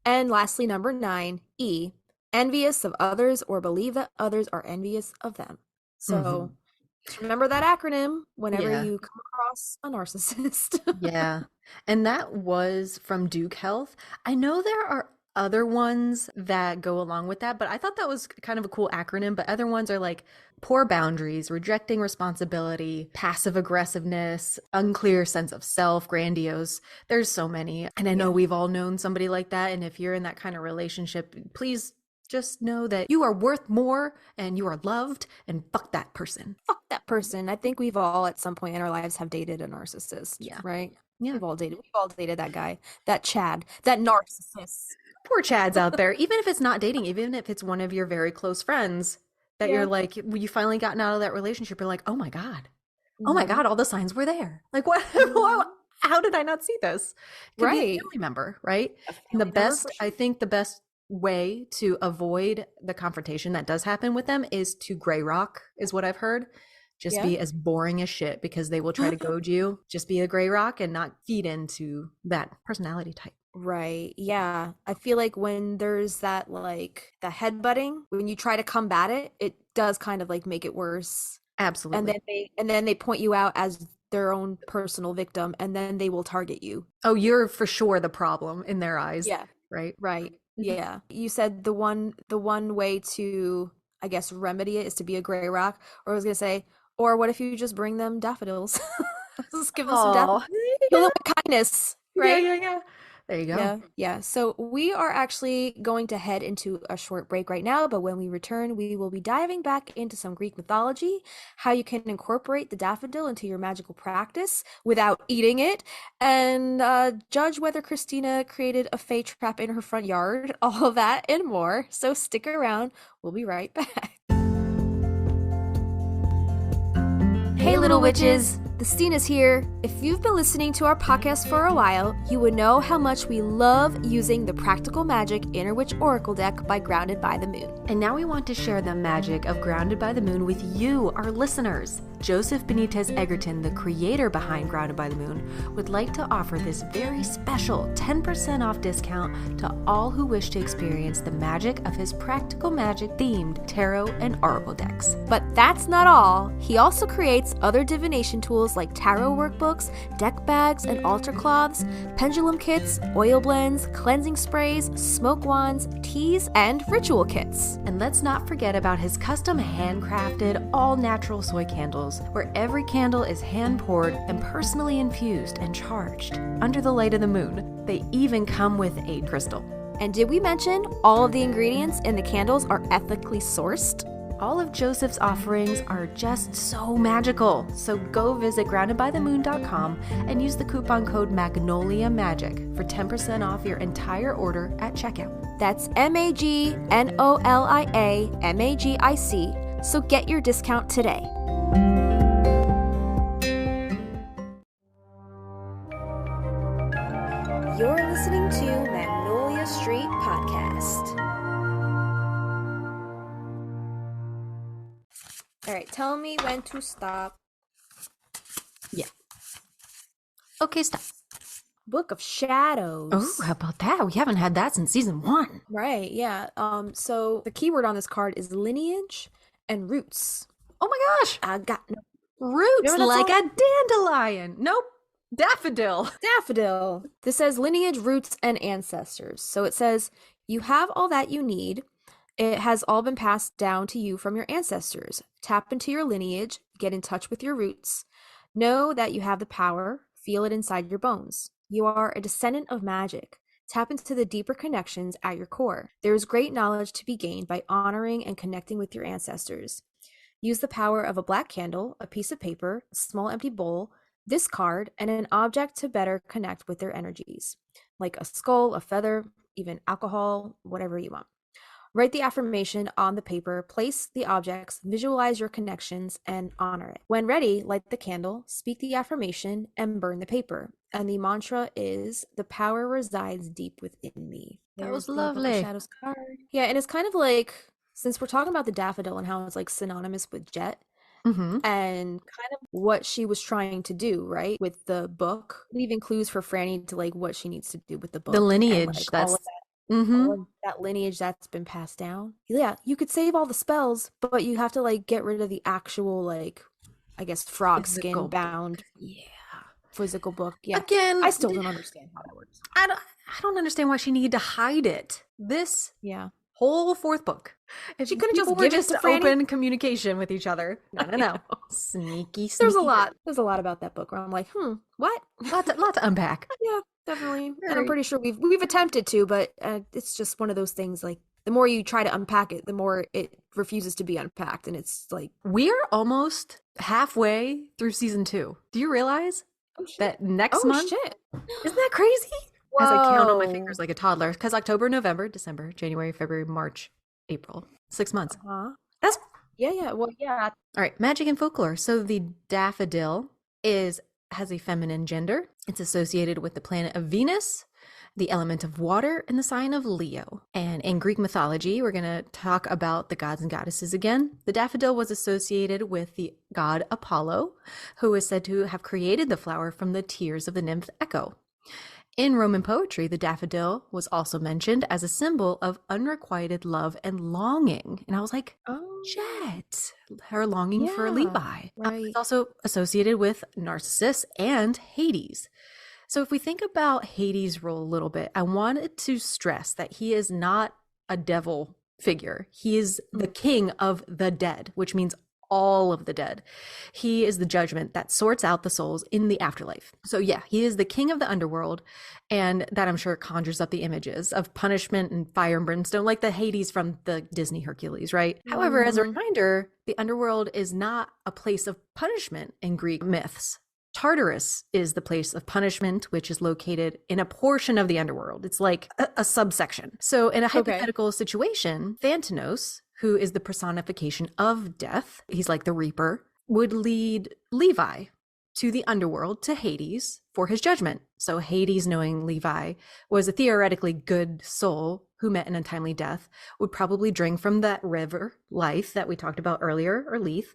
And lastly, number 9, E, envious of others or believe that others are envious of them. So just remember that acronym whenever you come across a narcissist. Yeah. And that was from Duke Health. I know there are other ones that go along with that, but I thought that was kind of a cool acronym. But other ones are like poor boundaries, rejecting responsibility, passive aggressiveness, unclear sense of self, grandiose. There's so many. And I know we've all known somebody like that. And if you're in that kind of relationship, please just know that you are worth more and you are loved, and fuck that person. Fuck that person. I think we've all at some point in our lives have dated a narcissist. Yeah. Right? Yeah. We've all dated that guy, that Chad, that narcissist. Poor Chads out there. Even if it's not dating, even if it's one of your very close friends that you're like, when you finally gotten out of that relationship, you're like, oh my God, all the signs were there. Like, what? How did I not see this? It could be a family member, right? And I think the best way to avoid the confrontation that does happen with them is to gray rock, is what I've heard. Just be as boring as shit, because they will try to goad you. Just be a gray rock and not feed into that personality type. Right. Yeah. I feel like when there's that, like, the headbutting, when you try to combat it, it does kind of like make it worse. Absolutely. And then they point you out as their own personal victim, and then they will target you. Oh, you're for sure the problem in their eyes. Yeah. Right. Right. Yeah. You said the one way to, I guess, remedy it is to be a gray rock. Or I was gonna say, or what if you just bring them daffodils? Just give them some daffodils. Kill them with kindness. Right? Yeah. There you go. Yeah. So we are actually going to head into a short break right now, but when we return, we will be diving back into some Greek mythology, how you can incorporate the daffodil into your magical practice without eating it, and judge whether Kristina created a fae trap in her front yard, all of that and more. So stick around. We'll be right back. Hey, little witches! The Stinas here. If you've been listening to our podcast for a while, you would know how much we love using the Practical Magic Inner Witch Oracle deck by Grounded by the Moon. And now we want to share the magic of Grounded by the Moon with you, our listeners. Joseph Benitez Egerton, the creator behind Grounded by the Moon, would like to offer this very special 10% off discount to all who wish to experience the magic of his Practical Magic themed tarot and oracle decks. But that's not all. He also creates other divination tools like tarot workbooks, deck bags and altar cloths, pendulum kits, oil blends, cleansing sprays, smoke wands, teas, and ritual kits. And let's not forget about his custom handcrafted all-natural soy candles, where every candle is hand-poured and personally infused and charged under the light of the moon. They even come with a crystal. And did we mention all of the ingredients in the candles are ethically sourced? All of Joseph's offerings are just so magical. So go visit groundedbythemoon.com and use the coupon code Magnolia Magick for 10% off your entire order at checkout. That's MAGNOLIA MAGIC. So get your discount today. You're listening to Magnolia Street Podcast. All right, tell me when to stop. Yeah. Okay, stop. Book of Shadows. Oh, how about that? We haven't had that since season 1. Right, yeah. So the keyword on this card is lineage and roots. Oh my gosh. I got no roots like a dandelion. Nope. Daffodil. Daffodil. This says lineage, roots, and ancestors. So it says you have all that you need. It has all been passed down to you from your ancestors. Tap into your lineage, get in touch with your roots. Know that you have the power, feel it inside your bones. You are a descendant of Magick. Tap into the deeper connections at your core. There is great knowledge to be gained by honoring and connecting with your ancestors. Use the power of a black candle, a piece of paper, a small empty bowl, this card, and an object to better connect with their energies, like a skull, a feather, even alcohol, whatever you want. Write the affirmation on the paper, place the objects, visualize your connections, and honor it. When ready, light the candle, speak the affirmation, and burn the paper. And the mantra is, the power resides deep within me. That was There's the Book of lovely. Shadows card. Yeah, and it's kind of like, since we're talking about the daffodil and how it's like synonymous with Jet, Mm-hmm. and kind of what she was trying to do, right, with the book, leaving clues for Franny to like what she needs to do with the book. The and, lineage, like, that's all of that, mm-hmm. all of that lineage that's been passed down. Yeah, you could save all the spells, but you have to like get rid of the actual, like, I guess, frog Physical skin book. bound Yeah. physical book. Yeah. Again, I still don't understand how that works. I don't understand why she needed to hide it. This Yeah. whole fourth book. If She could've just people were given it just to Franny. open communication with each other. No. Sneaky. There's a lot about that book where I'm like, what? Lot to unpack. Yeah, definitely. And I'm Very- pretty sure we've attempted to, but it's just one of those things, like, the more you try to unpack it, the more it refuses to be unpacked, and it's like, We're almost halfway through season 2. Do you realize oh shit. that next Oh month? shit. Isn't that crazy? As I count on my Whoa. fingers like a toddler. Because October, November, December, January, February, March, April. 6 months. Huh? That's Yeah. Well, yeah. all right. Magic and folklore. So the daffodil has a feminine gender. It's associated with the planet of Venus, the element of water, and the sign of Leo. And in Greek mythology, we're going to talk about the gods and goddesses again. The daffodil was associated with the god Apollo, who is said to have created the flower from the tears of the nymph Echo. In Roman poetry, the daffodil was also mentioned as a symbol of unrequited love and longing. And I was like, Oh, Jet, her longing for Yeah, Levi. right. It's also associated with Narcissus and Hades. So if we think about Hades' role a little bit, I wanted to stress that he is not a devil figure. He is the king of the dead, which means all of the dead. He is the judgment that sorts out the souls in the afterlife. So yeah, he is the king of the underworld, and that I'm sure conjures up the images of punishment and fire and brimstone, like the Hades from the Disney Hercules, right? However, as a reminder, the underworld is not a place of punishment in Greek myths. Tartarus is the place of punishment, which is located in a portion of the underworld. It's like a subsection. So in a hypothetical situation, Thantanos, who is the personification of death, he's like the Reaper, would lead Levi to the underworld, to Hades, for his judgment. So Hades, knowing Levi was a theoretically good soul who met an untimely death, would probably drink from that river, Lythe, that we talked about earlier, or Lethe,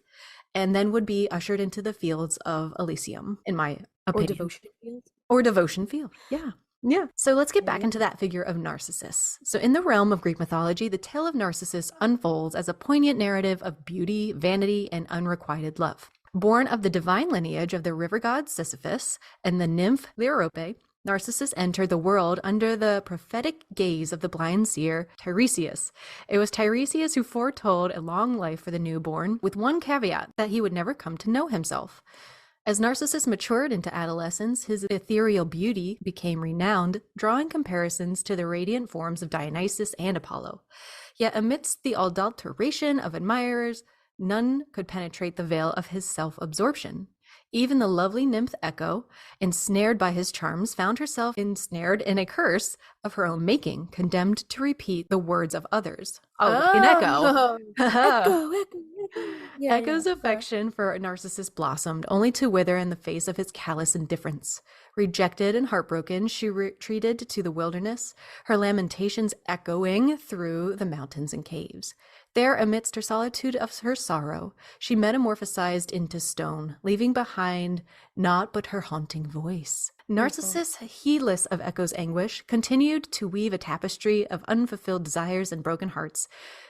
and then would be ushered into the fields of Elysium, in my or opinion. devotion field. Or devotion field. Yeah. Yeah. So let's get back into that figure of Narcissus. So in the realm of Greek mythology, the tale of Narcissus unfolds as a poignant narrative of beauty, vanity, and unrequited love. Born of the divine lineage of the river god Sisyphus and the nymph Leurope, Narcissus entered the world under the prophetic gaze of the blind seer Tiresias. It was Tiresias who foretold a long life for the newborn, with one caveat, that he would never come to know himself. As Narcissus matured into adolescence, his ethereal beauty became renowned, drawing comparisons to the radiant forms of Dionysus and Apollo. Yet amidst the adulteration of admirers, none could penetrate the veil of his self-absorption. Even the lovely nymph Echo, ensnared by his charms, found herself ensnared in a curse of her own making, condemned to repeat the words of others. In Echo. Echo. Yeah, Echo's affection for Narcissus blossomed, only to wither in the face of his callous indifference. Rejected and heartbroken, she retreated to the wilderness, her lamentations echoing through the mountains and caves. There, amidst her solitude of her sorrow, she metamorphosized into stone, leaving behind naught but her haunting voice. Narcissus, heedless of Echo's anguish, continued to weave a tapestry of unfulfilled desires and broken hearts.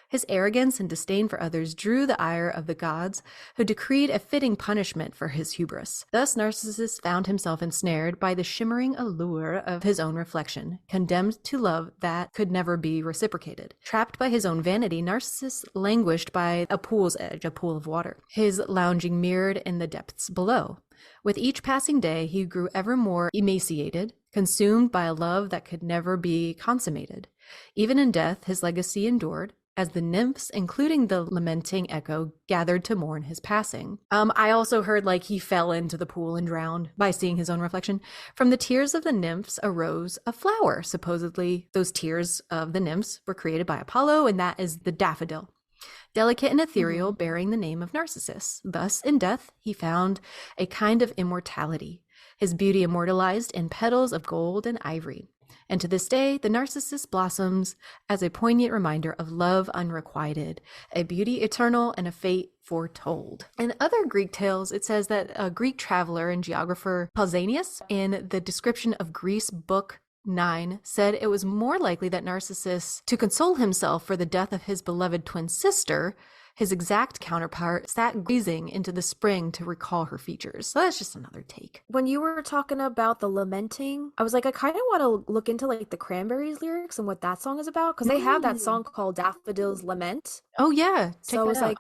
His arrogance and disdain for others drew the ire of the gods, who decreed a fitting punishment for his hubris. Thus Narcissus found himself ensnared by the shimmering allure of his own reflection, condemned to love that could never be reciprocated. Trapped by his own vanity, Narcissus languished by a pool's edge, a pool of water, his lounging mirrored in the depths below. With each passing day, he grew ever more emaciated, consumed by a love that could never be consummated. Even in death, his legacy endured, as the nymphs, including the lamenting Echo, gathered to mourn his passing. I also heard like he fell into the pool and drowned by seeing his own reflection. From the tears of the nymphs arose a flower. Supposedly, those tears of the nymphs were created by Apollo, and that is the daffodil. Delicate and ethereal, bearing the name of Narcissus. Thus, in death, he found a kind of immortality, his beauty immortalized in petals of gold and ivory. And to this day, the narcissus blossoms as a poignant reminder of love unrequited, a beauty eternal, and a fate foretold. In other Greek tales, it says that a Greek traveler and geographer, Pausanias, in the description of Greece, Book 9, said it was more likely that Narcissus, to console himself for the death of his beloved twin sister, his exact counterpart, sat gazing into the spring to recall her features. So that's just another take. When you were talking about the lamenting, I was like, I kind of want to look into like the Cranberries lyrics and what that song is about, because they have that song called Daffodils Lament. Oh yeah, so I was like,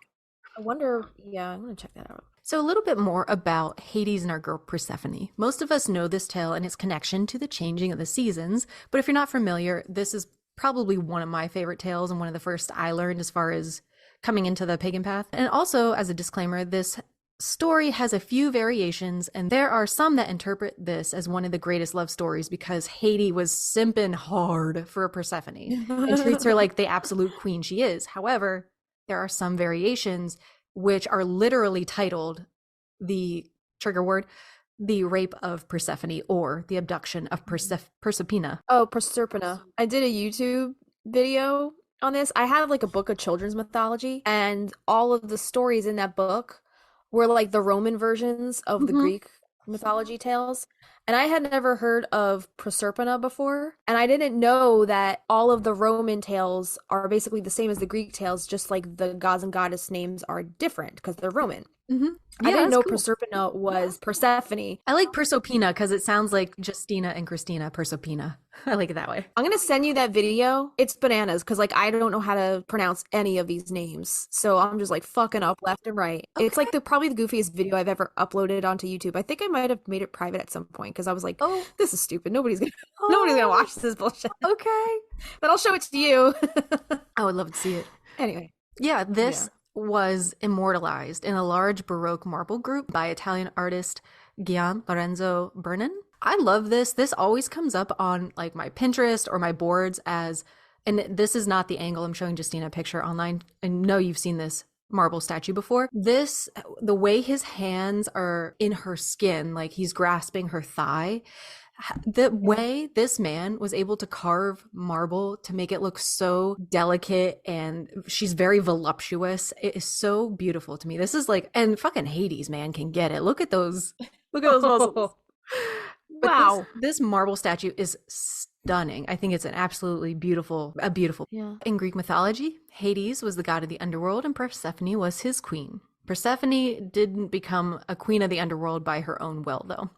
I wonder, yeah, I'm gonna check that out. So a little bit more about Hades and our girl Persephone. Most of us know this tale and its connection to the changing of the seasons, but if you're not familiar, this is probably one of my favorite tales and one of the first I learned as far as coming into the pagan path. And also, as a disclaimer, this story has a few variations, and there are some that interpret this as one of the greatest love stories because Hades was simping hard for Persephone and treats her like the absolute queen she is. However, there are some variations which are literally titled, the trigger word, the rape of Persephone or the abduction of Proserpina. Oh, Proserpina. I did a YouTube video on this. I have like a book of children's mythology, and all of the stories in that book were like the Roman versions of the Greek mythology tales. And I had never heard of Proserpina before, and I didn't know that all of the Roman tales are basically the same as the Greek tales, just like the gods and goddess names are different because they're Roman. I didn't know cool. Proserpina was Persephone. I like Persephone because it sounds like Justina and Kristina, Persephone. I like it that way. I'm going to send you that video. It's bananas because like I don't know how to pronounce any of these names. So I'm just like fucking up left and right. Okay. It's like probably the goofiest video I've ever uploaded onto YouTube. I think I might have made it private at some point because I was like, oh, this is stupid. Nobody's going to watch this bullshit. Okay. But I'll show it to you. I would love to see it. Anyway. Yeah, this was immortalized in a large Baroque marble group by Italian artist Gian Lorenzo Bernin. I love this. This always comes up on like my Pinterest or my boards as, and this is not the angle I'm showing Justina a picture online. I know you've seen this marble statue before. This, the way his hands are in her skin, like he's grasping her thigh, the way this man was able to carve marble to make it look so delicate, and she's very voluptuous. It is so beautiful to me. This is like, and fucking Hades, man, can get it. Look at those muscles. Wow. This marble statue is stunning. I think it's an absolutely beautiful. Yeah. In Greek mythology, Hades was the god of the underworld and Persephone was his queen. Persephone didn't become a queen of the underworld by her own will, though.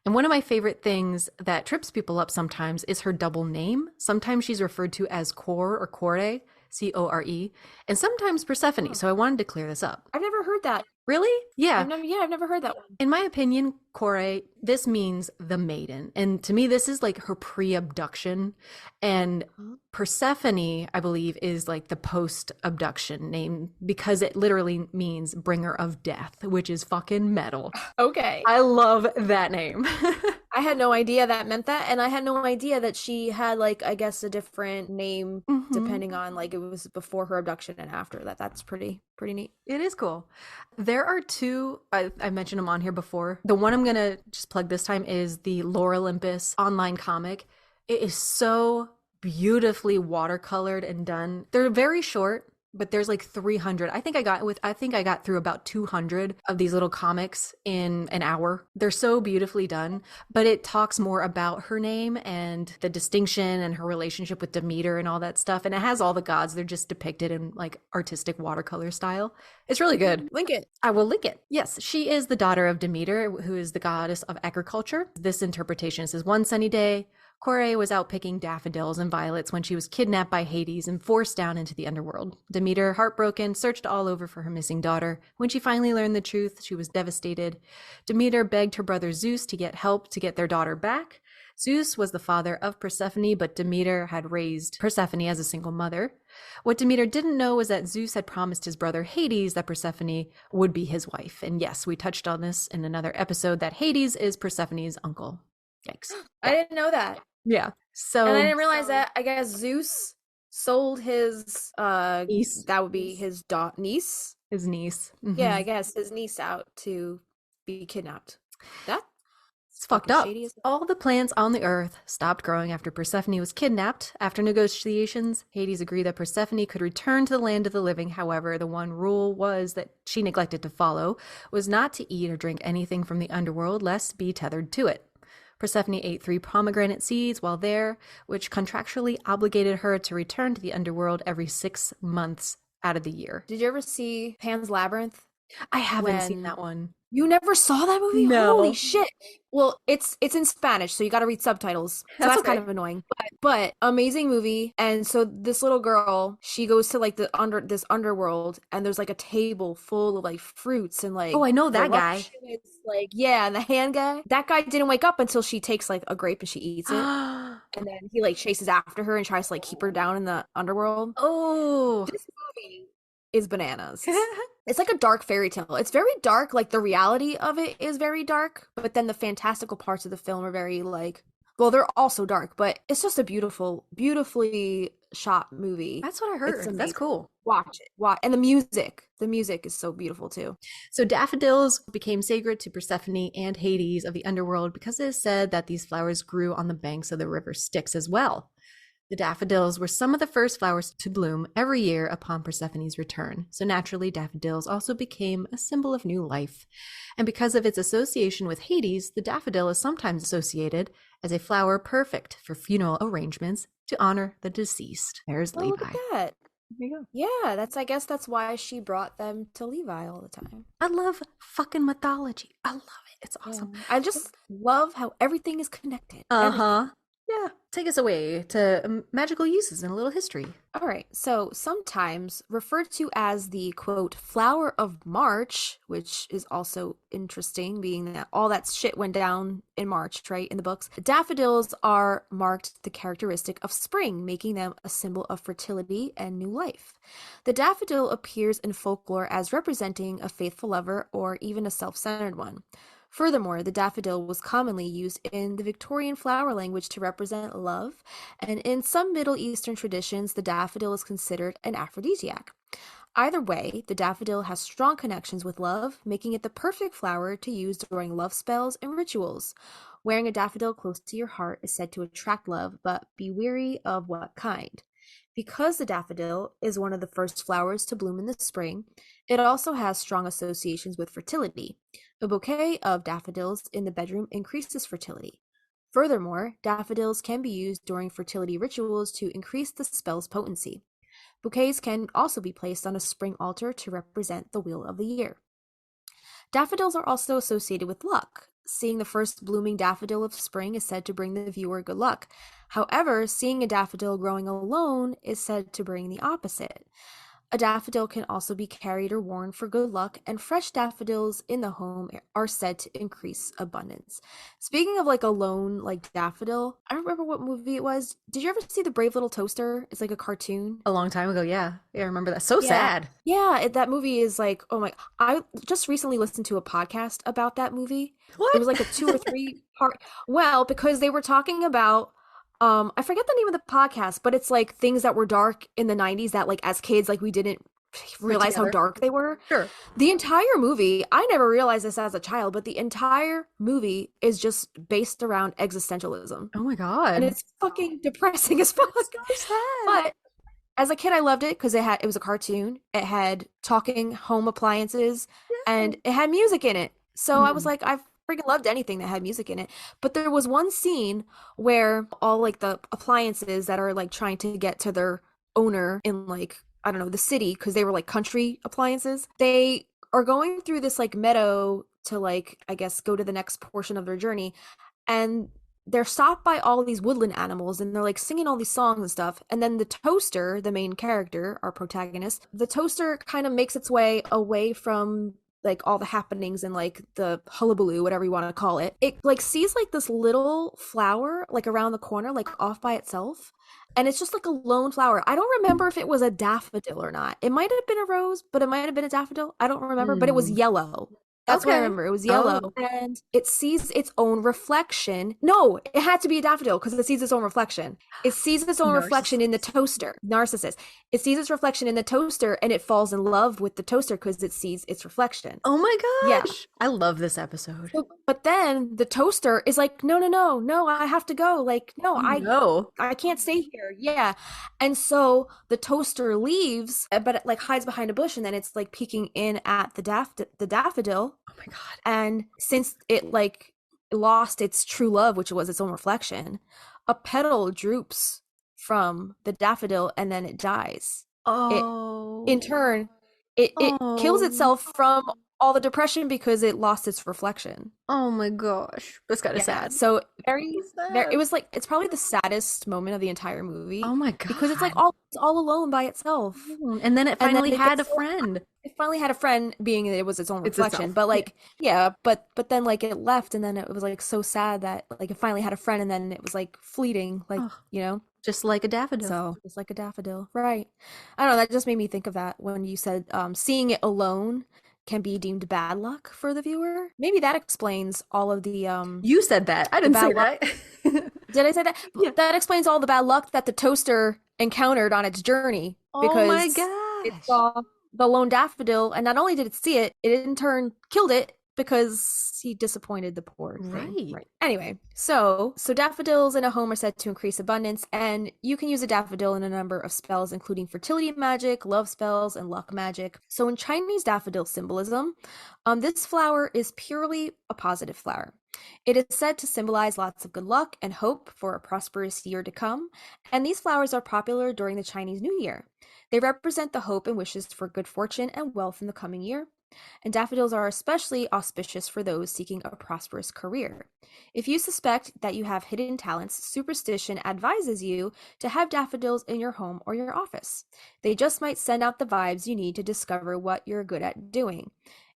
And one of my favorite things that trips people up sometimes is her double name. Sometimes she's referred to as Core or Core, C-O-R-E, and sometimes Persephone. So I wanted to clear this up. I've never heard that. Really? Yeah. I've never heard that one. In my opinion, Core, this means the maiden. And to me, this is like her pre-abduction. And Persephone, I believe, is like the post-abduction name because it literally means bringer of death, which is fucking metal. Okay. I love that name. I had no idea that meant that, and I had no idea that she had like, I guess, a different name depending on like it was before her abduction and after that. That's pretty neat. It is cool. There are two, I mentioned them on here before. The one I'm gonna just plug this time is the Lore Olympus online comic. It is so beautifully watercolored and done. They're very short, but there's like 300. I think I got through about 200 of these little comics in an hour. They're so beautifully done, but it talks more about her name and the distinction and her relationship with Demeter and all that stuff. And it has all the gods. They're just depicted in like artistic watercolor style. It's really good. Link it. I will link it. Yes, she is the daughter of Demeter, who is the goddess of agriculture. This interpretation says one sunny day, Kore was out picking daffodils and violets when she was kidnapped by Hades and forced down into the underworld. Demeter, heartbroken, searched all over for her missing daughter. When she finally learned the truth, she was devastated. Demeter begged her brother Zeus to get help to get their daughter back. Zeus was the father of Persephone, but Demeter had raised Persephone as a single mother. What Demeter didn't know was that Zeus had promised his brother Hades that Persephone would be his wife. And yes, we touched on this in another episode that Hades is Persephone's uncle. Yikes. I didn't know that. Yeah. So And I didn't realize that. I guess Zeus sold his niece. That would be his niece. His niece. Yeah, I guess his niece out to be kidnapped. That's It's fucked up. shady as All the plants on the earth stopped growing after Persephone was kidnapped. After negotiations, Hades agreed that Persephone could return to the land of the living. However, the one rule was that she neglected to follow was not to eat or drink anything from the underworld, lest be tethered to it. Persephone ate 3 pomegranate seeds while there, which contractually obligated her to return to the underworld every 6 months out of the year. Did you ever see Pan's Labyrinth? I haven't seen When- that one. You never saw that movie? No. Holy shit. Well, it's in Spanish, so you got to read subtitles. So That's that's kind okay. of annoying. But amazing movie. And so this little girl, she goes to like this underworld, and there's like a table full of like fruits and like Oh, I know that guy. voluptuous, like and the hand guy. That guy didn't wake up until she takes like a grape and she eats it. And then he like chases after her and tries to like keep her down in the underworld. Oh. This movie is bananas. It's like a dark fairy tale. It's very dark, like the reality of it is very dark, but then the fantastical parts of the film are very like, well, they're also dark, but it's just a beautifully shot movie. That's what I heard. It's That's amazing. cool. Watch it. And the music is so beautiful too. So daffodils became sacred to Persephone and Hades of the underworld because it is said that these flowers grew on the banks of the river Styx as well. The daffodils were some of the first flowers to bloom every year upon Persephone's return. So naturally, daffodils also became a symbol of new life. And because of its association with Hades, the daffodil is sometimes associated as a flower perfect for funeral arrangements to honor the deceased. There's Oh, Levi. look at that. There you go. Yeah, I guess that's why she brought them to Levi all the time. I love fucking mythology. I love it. It's awesome. Yeah. I just love how everything is connected. Uh-huh. Yeah. Take us away to magical uses and a little history. All right, so sometimes referred to as the quote flower of March, which is also interesting, being that all that shit went down in March, right, in the books. Daffodils are marked the characteristic of spring, making them a symbol of fertility and new life. The daffodil appears in folklore as representing a faithful lover or even a self-centered one. Furthermore, the daffodil was commonly used in the Victorian flower language to represent love, and in some Middle Eastern traditions, the daffodil is considered an aphrodisiac. Either way, the daffodil has strong connections with love, making it the perfect flower to use during love spells and rituals. Wearing a daffodil close to your heart is said to attract love, but be wary of what kind. Because the daffodil is one of the first flowers to bloom in the spring, it also has strong associations with fertility. A bouquet of daffodils in the bedroom increases fertility. Furthermore, daffodils can be used during fertility rituals to increase the spell's potency. Bouquets can also be placed on a spring altar to represent the wheel of the year. Daffodils are also associated with luck. Seeing the first blooming daffodil of spring is said to bring the viewer good luck. However, seeing a daffodil growing alone is said to bring the opposite. A daffodil can also be carried or worn for good luck, and fresh daffodils in the home are said to increase abundance. Speaking of like a lone like daffodil, I don't remember what movie it was. Did you ever see The Brave Little Toaster? It's like a cartoon. A long time ago, yeah. Yeah, I remember that. So Yeah. sad. Yeah, that movie is like, oh my, I just recently listened to a podcast about that movie. What? It was like a 2 or 3 part. Well, because they were talking about I forget the name of the podcast, but it's like things that were dark in the 90s that like as kids like we didn't realize how together. dark they were. Sure. The entire movie, I never realized this as a child, but the entire movie is just based around existentialism. Oh my God. And it's fucking depressing as fuck. so sad. But as a kid, I loved it because it was a cartoon. It had talking home appliances and it had music in it. So I was like, I freaking loved anything that had music in it. But there was one scene where all like the appliances that are like trying to get to their owner in like, I don't know, the city, because they were like country appliances. They are going through this like meadow to like, I guess, go to the next portion of their journey. And they're stopped by all these woodland animals and they're like singing all these songs and stuff. And then the toaster, the main character, our protagonist, the toaster kind of makes its way away from like all the happenings and like the hullabaloo, whatever you want to call it. It like sees like this little flower like around the corner, like off by itself. And it's just like a lone flower. I don't remember if it was a daffodil or not. It might have been a rose, but it might have been a daffodil. I don't remember, but it was yellow. That's what I remember. It was yellow, and it sees its own reflection. No, it had to be a daffodil because it sees its own reflection. It sees its own reflection in the toaster. Narcissus. It sees its reflection in the toaster, and it falls in love with the toaster because it sees its reflection. Oh my gosh. Yeah. I love this episode. But then the toaster is like, no, I have to go. Like, no, I can't stay here. Yeah. And so the toaster leaves, but it like hides behind a bush, and then it's like peeking in at the daffodil. Oh my God. And since it like lost its true love, which was its own reflection, a petal droops from the daffodil and then it dies. Oh. In turn, it kills itself from all the depression because it lost its reflection. Oh my gosh. That's kind of sad. So very, it was like, it's probably the saddest moment of the entire movie. Oh my God. Because it's like all alone by itself. And then it finally had a friend. It finally had a friend, being that it was its own reflection. But like, yeah, but then like it left, and then it was like so sad that like it finally had a friend, and then it was like fleeting, like, you know? Just like a daffodil. So just like a daffodil. Right. I don't know, that just made me think of that when you said seeing it alone can be deemed bad luck for the viewer. Maybe that explains all of the You said that. I didn't say that. Did I say that? Yeah. That explains all the bad luck that the toaster encountered on its journey. Because oh my gosh. It saw the lone daffodil, and not only did it see it, it in turn killed it because he disappointed the poor thing. Right. Anyway, so daffodils in a home are said to increase abundance, and you can use a daffodil in a number of spells, including fertility magic, love spells, and luck magic. So in Chinese daffodil symbolism, this flower is purely a positive flower. It is said to symbolize lots of good luck and hope for a prosperous year to come, and these flowers are popular during the Chinese New Year. They represent the hope and wishes for good fortune and wealth in the coming year. And daffodils are especially auspicious for those seeking a prosperous career. If you suspect that you have hidden talents, superstition advises you to have daffodils in your home or your office. They just might send out the vibes you need to discover what you're good at doing.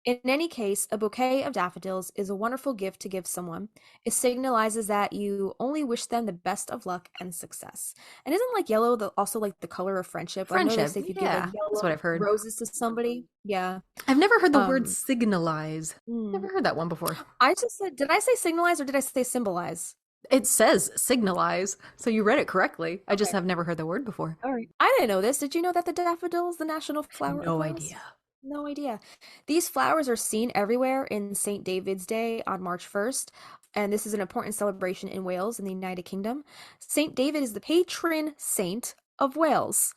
In any case, a bouquet of daffodils is a wonderful gift to give someone. It signalizes that you only wish them the best of luck and success. And isn't like yellow also like the color of friendship? Friendship, I if you give like that's what I've heard. Roses to somebody, yeah. I've never heard the word signalize. Never heard that one before. I just said, did I say signalize or did I say symbolize? It says signalize, so you read it correctly. I just have never heard the word before. All right. I didn't know this. Did you know that the daffodil is the national flower? No idea. No idea. These flowers are seen everywhere in St. David's Day on March 1st, and this is an important celebration in Wales in the United Kingdom. St. David is the patron saint of Wales.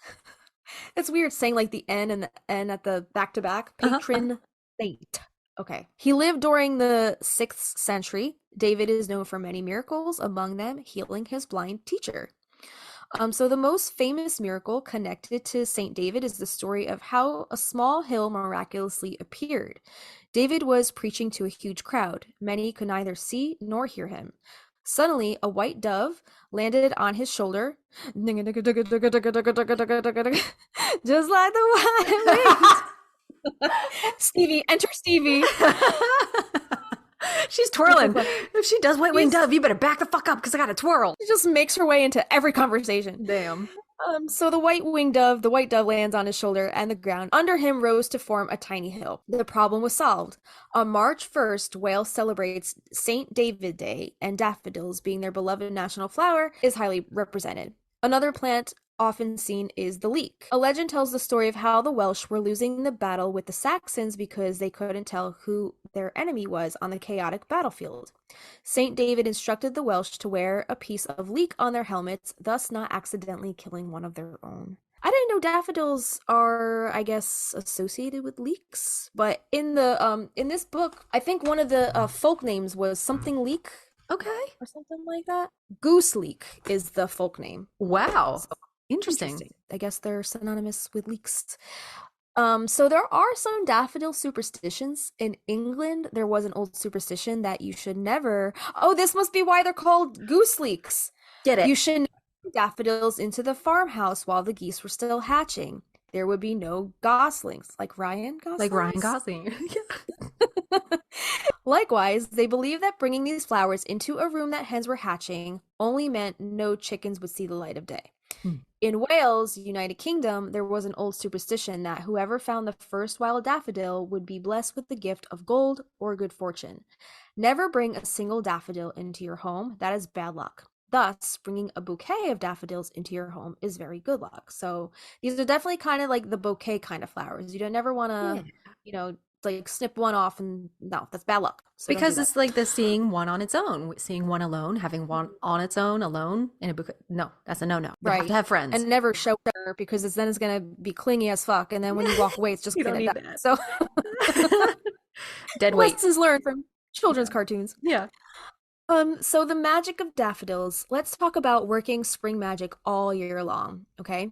It's weird saying like the N and the N at the back-to-back. Patron saint. Okay. He lived during the 6th century. David is known for many miracles, among them healing his blind teacher. So the most famous miracle connected to St. David is the story of how a small hill miraculously appeared. David was preaching to a huge crowd. Many could neither see nor hear him. Suddenly, a white dove landed on his shoulder, just like the white wings. Stevie, enter Stevie. She's twirling. If she does white winged dove, you better back the fuck up because I got to twirl. She just makes her way into every conversation. Damn. So the white dove lands on his shoulder, and the ground under him rose to form a tiny hill. The problem was solved. On March 1st, Wales celebrates St. David Day, and daffodils, being their beloved national flower, is highly represented. Another plant often seen is the leek. A legend tells the story of how the Welsh were losing the battle with the Saxons because they couldn't tell who their enemy was on the chaotic battlefield. Saint David instructed the Welsh to wear a piece of leek on their helmets, thus not accidentally killing one of their own. I didn't know daffodils are, I guess, associated with leeks, but in this book, I think one of the folk names was something leek. Okay. Or something like that. Goose leek is the folk name. Wow. So, Interesting. I guess they're synonymous with leeks. So there are some daffodil superstitions. In England, there was an old superstition that you should never. Oh, this must be why they're called goose leeks. Get it? You should never bring daffodils into the farmhouse while the geese were still hatching. There would be no goslings, like Ryan Goslings. Like Ryan Gosling. Yeah. Likewise, they believe that bringing these flowers into a room that hens were hatching only meant no chickens would see the light of day. Hmm. In Wales, United Kingdom, there was an old superstition that whoever found the first wild daffodil would be blessed with the gift of gold or good fortune. Never bring a single daffodil into your home. That is bad luck. Thus, bringing a bouquet of daffodils into your home is very good luck. So these are definitely kind of like the bouquet kind of flowers. You don't never want to, like snip one off, and no, that's bad luck. So because it's like the seeing one on its own, seeing one alone, having one on its own alone in a bouquet. No, that's a no-no. You have to have friends. And never show her, because then it's going to be clingy as fuck. And then when you walk away, it's just You don't going to need die. that. So Dead weight. lessons learned from children's cartoons. Yeah. So the magic of daffodils. Let's talk about working spring magic all year long, okay?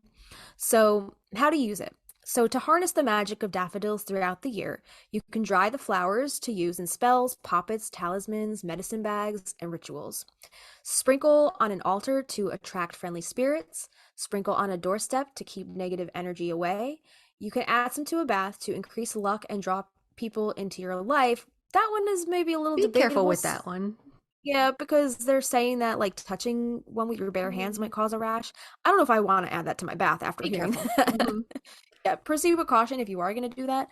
So how to use it. So to harness the magic of daffodils throughout the year, you can dry the flowers to use in spells, poppets, talismans, medicine bags, and rituals. Sprinkle on an altar to attract friendly spirits. Sprinkle on a doorstep to keep negative energy away. You can add some to a bath to increase luck and draw people into your life. That one is maybe a little Be debatable. careful with that one. Yeah, because they're saying that like touching one with your bare hands might cause a rash. I don't know if I want to add that to my bath after hearing that. Yeah, proceed with caution if you are going to do that.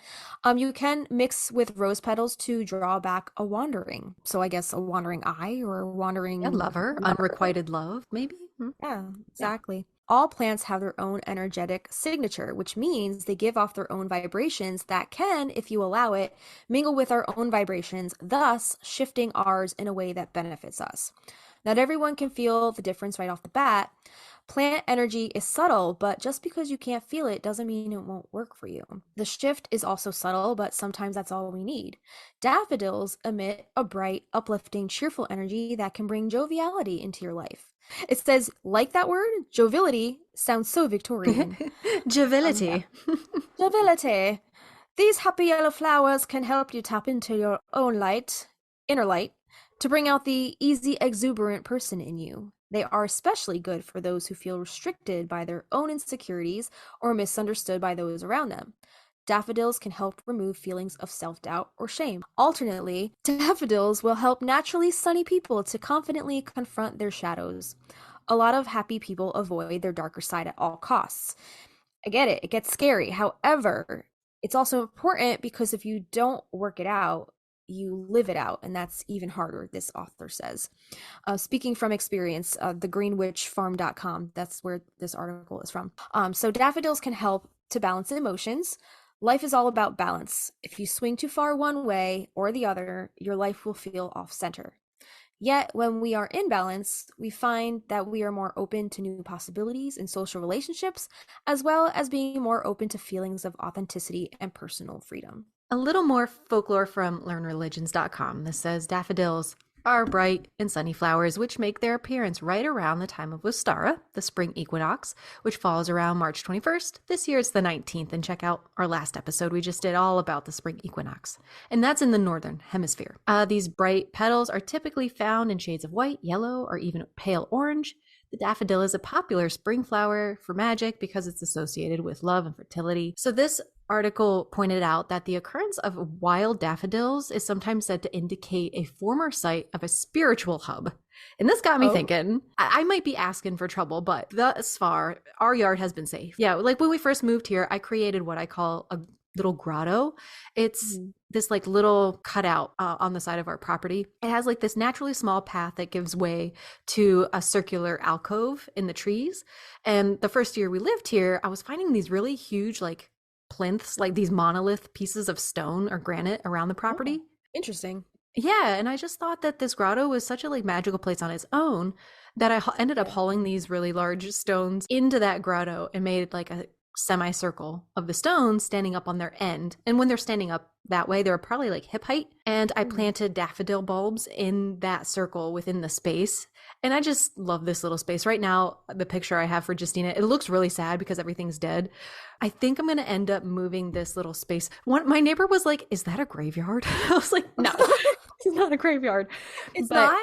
You can mix with rose petals to draw back a wandering. So I guess a wandering eye or a wandering Lover, unrequited love, maybe. Yeah, exactly. All plants have their own energetic signature, which means they give off their own vibrations that can, if you allow it, mingle with our own vibrations, thus shifting ours in a way that benefits us. Not everyone can feel the difference right off the bat. Plant energy is subtle, but just because you can't feel it doesn't mean it won't work for you. The shift is also subtle, but sometimes that's all we need. Daffodils emit a bright, uplifting, cheerful energy that can bring joviality into your life. It says, like that word, joviality sounds so Victorian. Joviality. Joviality. These happy yellow flowers can help you tap into your own light, inner light, to bring out the easy, exuberant person in you. They are especially good for those who feel restricted by their own insecurities or misunderstood by those around them. Daffodils can help remove feelings of self-doubt or shame. Alternately, daffodils will help naturally sunny people to confidently confront their shadows. A lot of happy people avoid their darker side at all costs. I get it, it gets scary. However, it's also important because if you don't work it out, you live it out, and that's even harder, this author says. Speaking from experience, thegreenwitchfarm.com, that's where this article is from. So daffodils can help to balance emotions. Life is all about balance. If you swing too far one way or the other, your life will feel off-center. Yet, when we are in balance, we find that we are more open to new possibilities in social relationships, as well as being more open to feelings of authenticity and personal freedom. A little more folklore from learnreligions.com. This says daffodils are bright and sunny flowers which make their appearance right around the time of Ostara, the spring equinox, which falls around March 21st. This year it's the 19th, and check out our last episode. We just did all about the spring equinox, and that's in the northern hemisphere. These bright petals are typically found in shades of white, yellow, or even pale orange. The daffodil is a popular spring flower for magic because it's associated with love and fertility. So this article pointed out that the occurrence of wild daffodils is sometimes said to indicate a former site of a spiritual hub. And this got me thinking, I might be asking for trouble, but thus far, our yard has been safe. Yeah, like when we first moved here, I created what I call a little grotto. It's this like little cutout on the side of our property. It has like this naturally small path that gives way to a circular alcove in the trees. And the first year we lived here, I was finding these really huge like plinths, like these monolith pieces of stone or granite around the property. Interesting. Yeah, and I just thought that this grotto was such a like magical place on its own that I ended up hauling these really large stones into that grotto and made like a semicircle of the stones standing up on their end. And when they're standing up that way, they're probably like hip height. And I planted daffodil bulbs in that circle within the space. And I just love this little space. Right now, the picture I have for Justina, it looks really sad because everything's dead. I think I'm going to end up moving this little space. My neighbor was like, is that a graveyard? I was like, no, it's not a graveyard. It's not?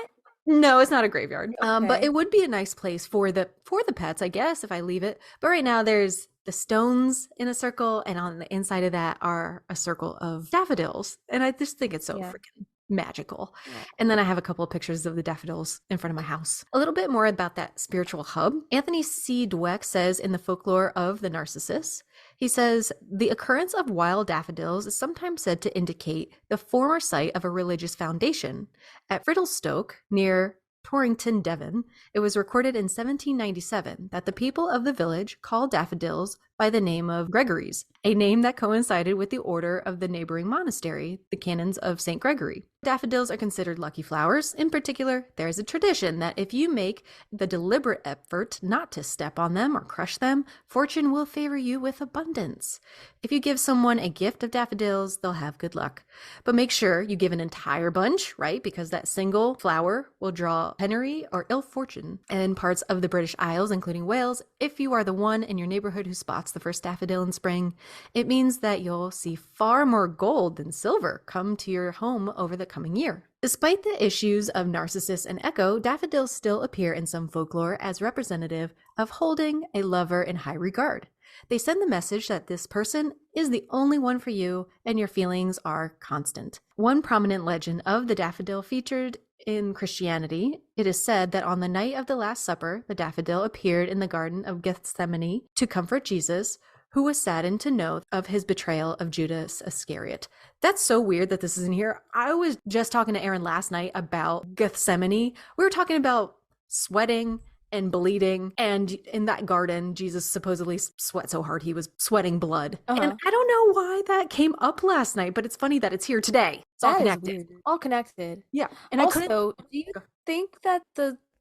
No, it's not a graveyard. Okay. But it would be a nice place for the pets, I guess, if I leave it. But right now there's the stones in a circle, and on the inside of that are a circle of daffodils. And I just think it's so freaking magical. Yeah. And then I have a couple of pictures of the daffodils in front of my house. A little bit more about that spiritual hub. Anthony C. Dweck says in the folklore of the Narcissus, he says, the occurrence of wild daffodils is sometimes said to indicate the former site of a religious foundation. At Friddlestoke, near Torrington, Devon, it was recorded in 1797 that the people of the village called daffodils by the name of Gregory's, a name that coincided with the order of the neighboring monastery, the Canons of St. Gregory. Daffodils are considered lucky flowers. In particular, there is a tradition that if you make the deliberate effort not to step on them or crush them, fortune will favor you with abundance. If you give someone a gift of daffodils, they'll have good luck. But make sure you give an entire bunch, right? Because that single flower will draw penury or ill fortune. And in parts of the British Isles, including Wales, if you are the one in your neighborhood who spots the first daffodil in spring, it means that you'll see far more gold than silver come to your home over the coming year. Despite the issues of Narcissus and Echo, daffodils still appear in some folklore as representative of holding a lover in high regard. They send the message that this person is the only one for you and your feelings are constant. One prominent legend of the daffodil featured in Christianity, it is said that on the night of the Last Supper, the daffodil appeared in the Garden of Gethsemane to comfort Jesus, who was saddened to know of his betrayal of Judas Iscariot. That's so weird that this is in here. I was just talking to Aaron last night about Gethsemane. We were talking about sweating and bleeding, and in that garden, Jesus supposedly sweat so hard he was sweating blood. And I don't know why that came up last night, but it's funny that it's here today. It's all connected. All connected. Yeah. And also, do you think that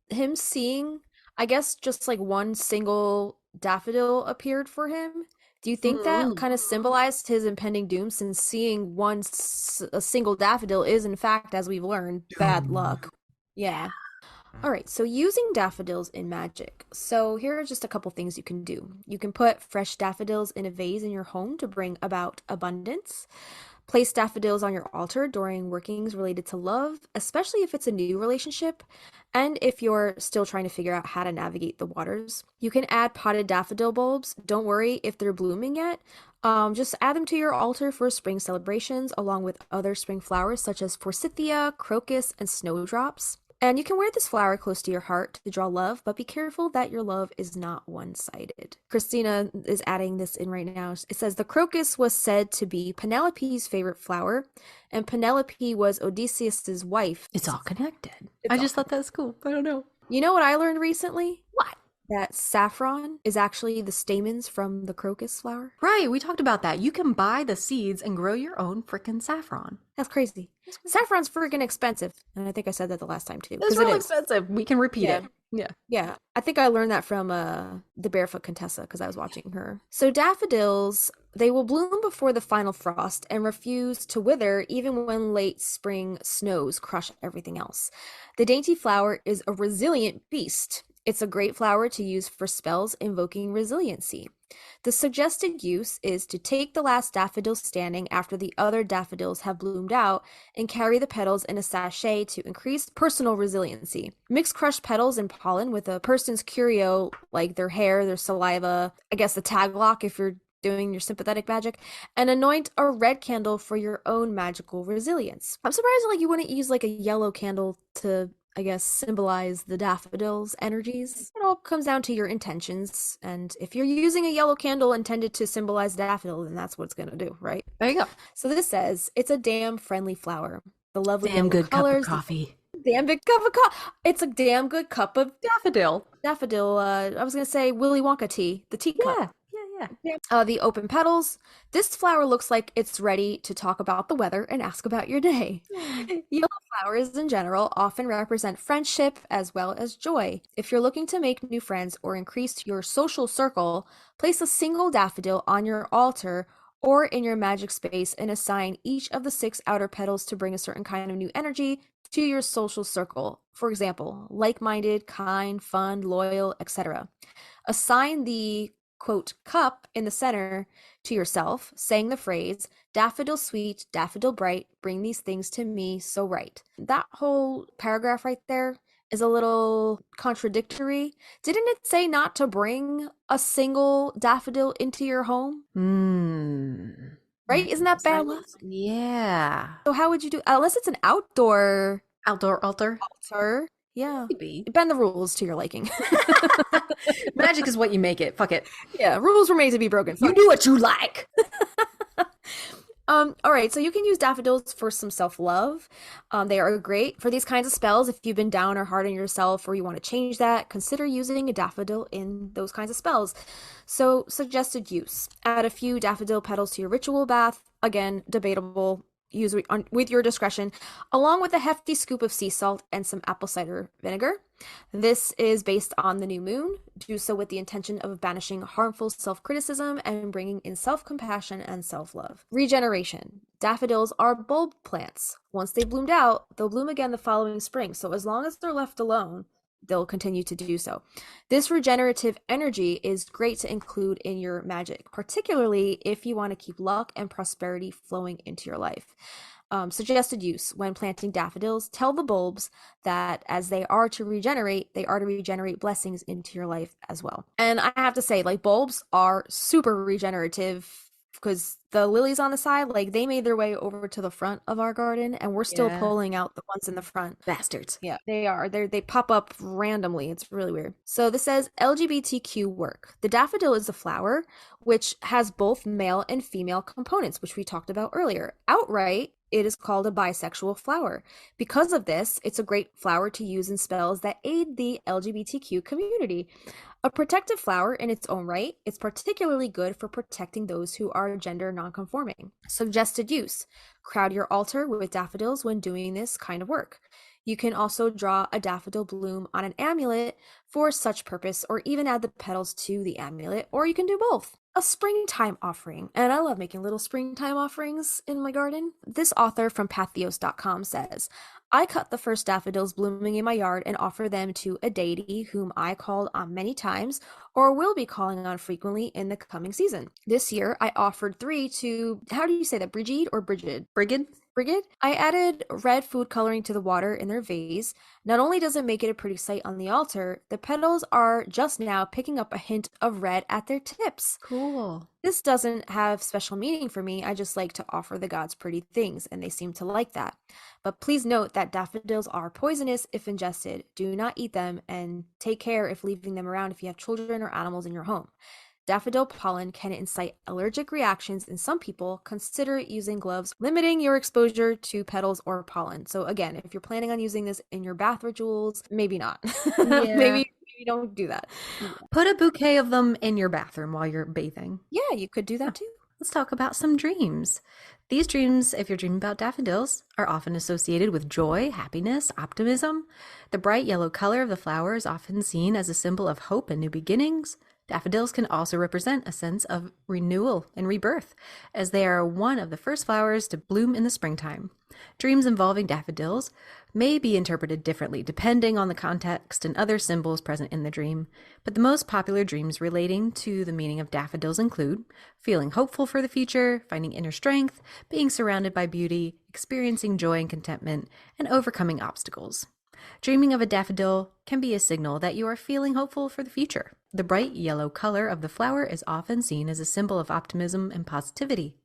him seeing, I guess, just like one single daffodil appeared for him? Do you think that kind of symbolized his impending doom, since seeing a single daffodil is, in fact, as we've learned, bad luck? Yeah. All right, so using daffodils in magic. So here are just a couple things you can do. You can put fresh daffodils in a vase in your home to bring about abundance. Place daffodils on your altar during workings related to love, especially if it's a new relationship, and if you're still trying to figure out how to navigate the waters. You can add potted daffodil bulbs. Don't worry if they're blooming yet. Just add them to your altar for spring celebrations, along with other spring flowers such as forsythia, crocus, and snowdrops. And you can wear this flower close to your heart to draw love, but be careful that your love is not one-sided. Kristina is adding this in right now. It says, the crocus was said to be Penelope's favorite flower, and Penelope was Odysseus's wife. It's all connected. I just thought that was cool. I don't know. You know what I learned recently? What? That saffron is actually the stamens from the crocus flower. Right, we talked about that. You can buy the seeds and grow your own frickin' saffron. That's crazy. Saffron's freaking expensive. And I think I said that the last time too. It's real expensive. We can repeat it. Yeah. Yeah. I think I learned that from the Barefoot Contessa because I was watching her. So daffodils, they will bloom before the final frost and refuse to wither even when late spring snows crush everything else. The dainty flower is a resilient beast. It's a great flower to use for spells invoking resiliency. The suggested use is to take the last daffodil standing after the other daffodils have bloomed out and carry the petals in a sachet to increase personal resiliency. Mix crushed petals and pollen with a person's curio, like their hair, their saliva, I guess the tag lock if you're doing your sympathetic magic, and anoint a red candle for your own magical resilience. I'm surprised you wouldn't use like a yellow candle to, I guess, symbolize the daffodils' energies. It all comes down to your intentions, and if you're using a yellow candle intended to symbolize daffodil, then that's what it's gonna do, right? There you go. So this says, it's a damn friendly flower. The lovely damn good colors, cup of coffee. Damn big cup of coffee. It's a damn good cup of daffodil. I was gonna say Willy Wonka tea, the teacup. Yeah. Yeah. The open petals. This flower looks like it's ready to talk about the weather and ask about your day. Yellow flowers in general often represent friendship as well as joy. If you're looking to make new friends or increase your social circle, place a single daffodil on your altar or in your magic space and assign each of the 6 outer petals to bring a certain kind of new energy to your social circle. For example, like-minded, kind, fun, loyal, etc. Assign the quote cup in the center to yourself, saying the phrase, daffodil sweet, daffodil bright, bring these things to me so right. That whole paragraph right there is a little contradictory. Didn't it say not to bring a single daffodil into your home? Right? Isn't that bad luck? Yeah. So how would you do, unless it's an outdoor Outdoor altar? altar? Yeah. Maybe. Bend the rules to your liking. Magic is what you make it. Fuck it. Yeah, rules were made to be broken. You do what you like. All right, so you can use daffodils for some self-love. They are great for these kinds of spells. If you've been down or hard on yourself or you want to change that, consider using a daffodil in those kinds of spells. So, suggested use. Add a few daffodil petals to your ritual bath. Again, debatable. Use with your discretion, along with a hefty scoop of sea salt and some apple cider vinegar. This is based on the new moon. Do so with the intention of banishing harmful self-criticism and bringing in self-compassion and self-love. Regeneration. Daffodils are bulb plants. Once they've bloomed out, they'll bloom again the following spring. So as long as they're left alone, they'll continue to do so. This regenerative energy is great to include in your magic, particularly if you want to keep luck and prosperity flowing into your life. Suggested use. When planting daffodils, tell the bulbs that as they are to regenerate blessings into your life as well. And I have to say, like, bulbs are super regenerative because the lilies on the side, like, they made their way over to the front of our garden and we're still pulling out the ones in the front. Bastards. Yeah, they are. They pop up randomly. It's really weird. So this says LGBTQ work. The daffodil is a flower which has both male and female components, which we talked about earlier. Outright, it is called a bisexual flower. Because of this, it's a great flower to use in spells that aid the LGBTQ community. A protective flower in its own right, it's particularly good for protecting those who are gender nonconforming. Suggested use. Crowd your altar with daffodils when doing this kind of work. You can also draw a daffodil bloom on an amulet for such purpose, or even add the petals to the amulet, or you can do both. A springtime offering, and I love making little springtime offerings in my garden. This author from patheos.com says, I cut the first daffodils blooming in my yard and offer them to a deity whom I called on many times or will be calling on frequently in the coming season. This year, I offered 3 to, how do you say that, Brigid or Brigid? Brigid? I added red food coloring to the water in their vase. Not only does it make it a pretty sight on the altar, the petals are just now picking up a hint of red at their tips. Cool. This doesn't have special meaning for me. I just like to offer the gods pretty things, and they seem to like that. But please note that daffodils are poisonous if ingested. Do not eat them, and take care if leaving them around if you have children or animals in your home. Daffodil pollen can incite allergic reactions in some people. Consider using gloves, limiting your exposure to petals or pollen. So again, if you're planning on using this in your bath rituals, maybe not. Yeah. maybe don't do that. Put a bouquet of them in your bathroom while you're bathing. Yeah, you could do that too. Let's talk about some dreams. These dreams, if you're dreaming about daffodils, are often associated with joy, happiness, optimism. The bright yellow color of the flower is often seen as a symbol of hope and new beginnings. Daffodils can also represent a sense of renewal and rebirth, as they are one of the first flowers to bloom in the springtime. Dreams involving daffodils may be interpreted differently depending on the context and other symbols present in the dream, but the most popular dreams relating to the meaning of daffodils include feeling hopeful for the future, finding inner strength, being surrounded by beauty, experiencing joy and contentment, and overcoming obstacles. Dreaming of a daffodil can be a signal that you are feeling hopeful for the future. The bright yellow color of the flower is often seen as a symbol of optimism and positivity.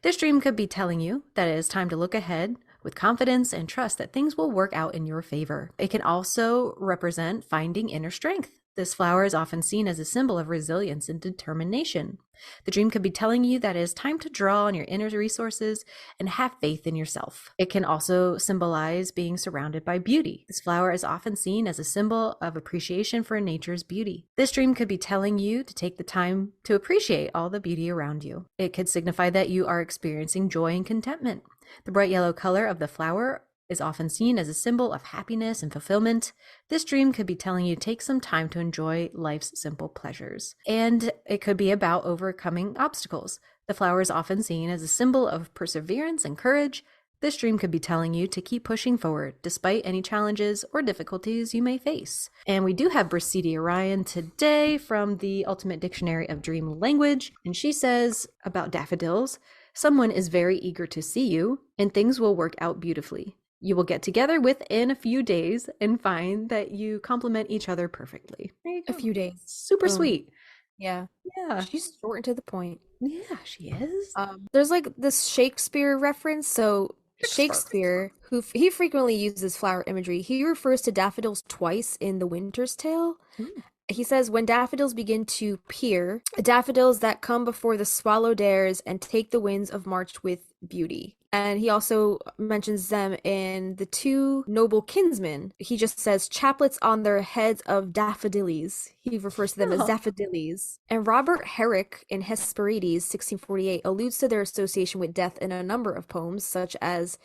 This dream could be telling you that it is time to look ahead with confidence and trust that things will work out in your favor. It can also represent finding inner strength This flower is often seen as a symbol of resilience and determination. The dream could be telling you that it is time to draw on your inner resources and have faith in yourself. It can also symbolize being surrounded by beauty. This flower is often seen as a symbol of appreciation for nature's beauty. This dream could be telling you to take the time to appreciate all the beauty around you. It could signify that you are experiencing joy and contentment. The bright yellow color of the flower is often seen as a symbol of happiness and fulfillment. This dream could be telling you to take some time to enjoy life's simple pleasures. And it could be about overcoming obstacles. The flower is often seen as a symbol of perseverance and courage. This dream could be telling you to keep pushing forward despite any challenges or difficulties you may face. And we do have Bracidi Orion today from the Ultimate Dictionary of Dream Language. And she says about daffodils, someone is very eager to see you and things will work out beautifully. You will get together within a few days and find that you complement each other perfectly. There you go. A few days. Super sweet. Yeah. Yeah. She's short and to the point. Yeah, she is. There's like this Shakespeare reference. So Shakespeare, he frequently uses flower imagery. He refers to daffodils twice in The Winter's Tale. He says, when daffodils begin to peer, daffodils that come before the swallow dares and take the winds of March with beauty. And he also mentions them in The Two Noble Kinsmen. He just says chaplets on their heads of daffodillies. He refers to them as daffodillies. And Robert Herrick in Hesperides, 1648, alludes to their association with death in a number of poems, such as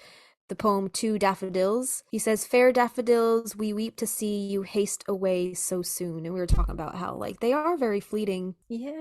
the poem Two Daffodils. He says, fair daffodils, we weep to see you haste away so soon. And we were talking about how like they are very fleeting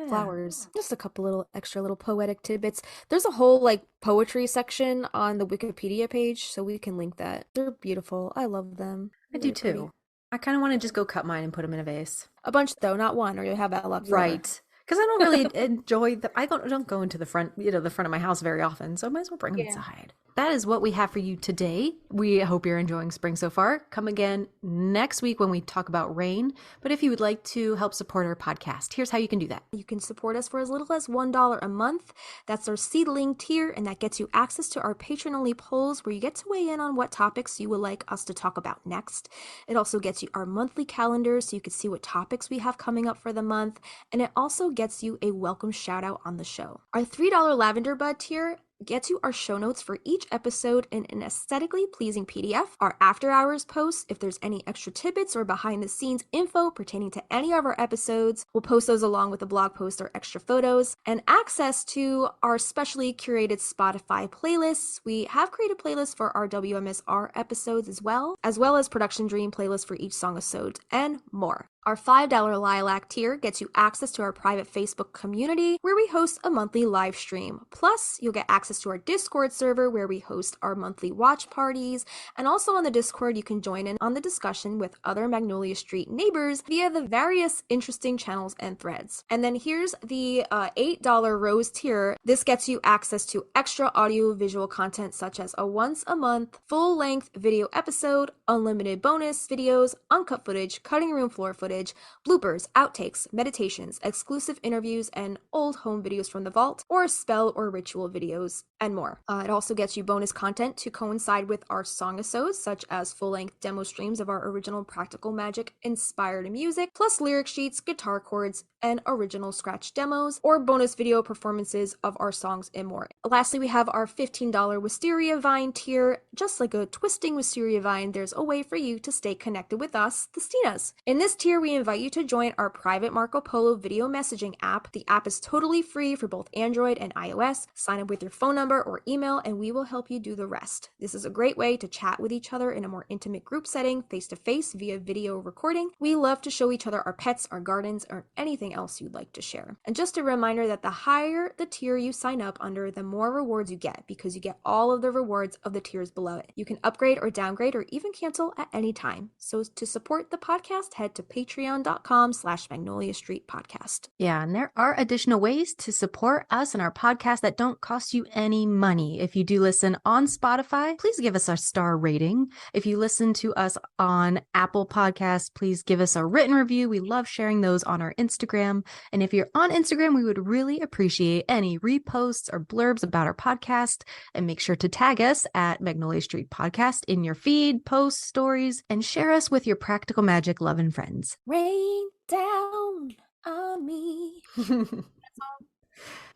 flowers. Just a couple little extra little poetic tidbits. There's a whole like poetry section on the Wikipedia page, so we can link that. They're beautiful. I love them. I do too. Pretty. I kind of want to just go cut mine and put them in a vase. A bunch though, not one, or you'll have that luck forever. Right. Because I don't really enjoy I don't go into the front, the front of my house very often, so I might as well bring them inside. That is what we have for you today. We hope you're enjoying spring so far. Come again next week when we talk about rain. But if you would like to help support our podcast, here's how you can do that. You can support us for as little as $1 a month. That's our seedling tier, and that gets you access to our patron-only polls where you get to weigh in on what topics you would like us to talk about next. It also gets you our monthly calendar so you can see what topics we have coming up for the month, and it also gets you a welcome shout out on the show. Our $3 Lavender Bud tier gets you our show notes for each episode in an aesthetically pleasing PDF, our after hours posts, if there's any extra tidbits or behind the scenes info pertaining to any of our episodes, we'll post those along with a blog post or extra photos, and access to our specially curated Spotify playlists. We have created playlists for our WMSR episodes as well as Production Dream playlists for each song-a-sode, and more. Our $5 Lilac tier gets you access to our private Facebook community where we host a monthly live stream. Plus, you'll get access to our Discord server where we host our monthly watch parties. And also on the Discord, you can join in on the discussion with other Magnolia Street neighbors via the various interesting channels and threads. And then here's the $8 Rose tier. This gets you access to extra audio-visual content such as a once-a-month full-length video episode, unlimited bonus videos, uncut footage, cutting room floor footage, bloopers, outtakes, meditations, exclusive interviews, and old home videos from the vault, or spell or ritual videos, and more. It also gets you bonus content to coincide with our song-a-sodes, such as full-length demo streams of our original Practical Magic inspired music, plus lyric sheets, guitar chords, and original scratch demos, or bonus video performances of our songs and more. Lastly, we have our $15 Wisteria Vine tier. Just like a twisting wisteria vine, there's a way for you to stay connected with us, the Stinas. In this tier, we invite you to join our private Marco Polo video messaging app. The app is totally free for both Android and iOS. Sign up with your phone number or email, and we will help you do the rest. This is a great way to chat with each other in a more intimate group setting, face-to-face via video recording. We love to show each other our pets, our gardens, or anything else you'd like to share. And just a reminder that the higher the tier you sign up under, the more rewards you get, because you get all of the rewards of the tiers below it. You can upgrade or downgrade or even cancel at any time. So to support the podcast, head to patreon.com/Magnolia Street Podcast. Yeah, and there are additional ways to support us and our podcast that don't cost you any money. If you do listen on Spotify, please give us a star rating. If you listen to us on Apple Podcasts, please give us a written review. We love sharing those on our Instagram. And if you're on Instagram, we would really appreciate any reposts or blurbs about our podcast. And make sure to tag us at Magnolia Street Podcast in your feed, posts, stories, and share us with your Practical Magic love and friends. Rain, down on me.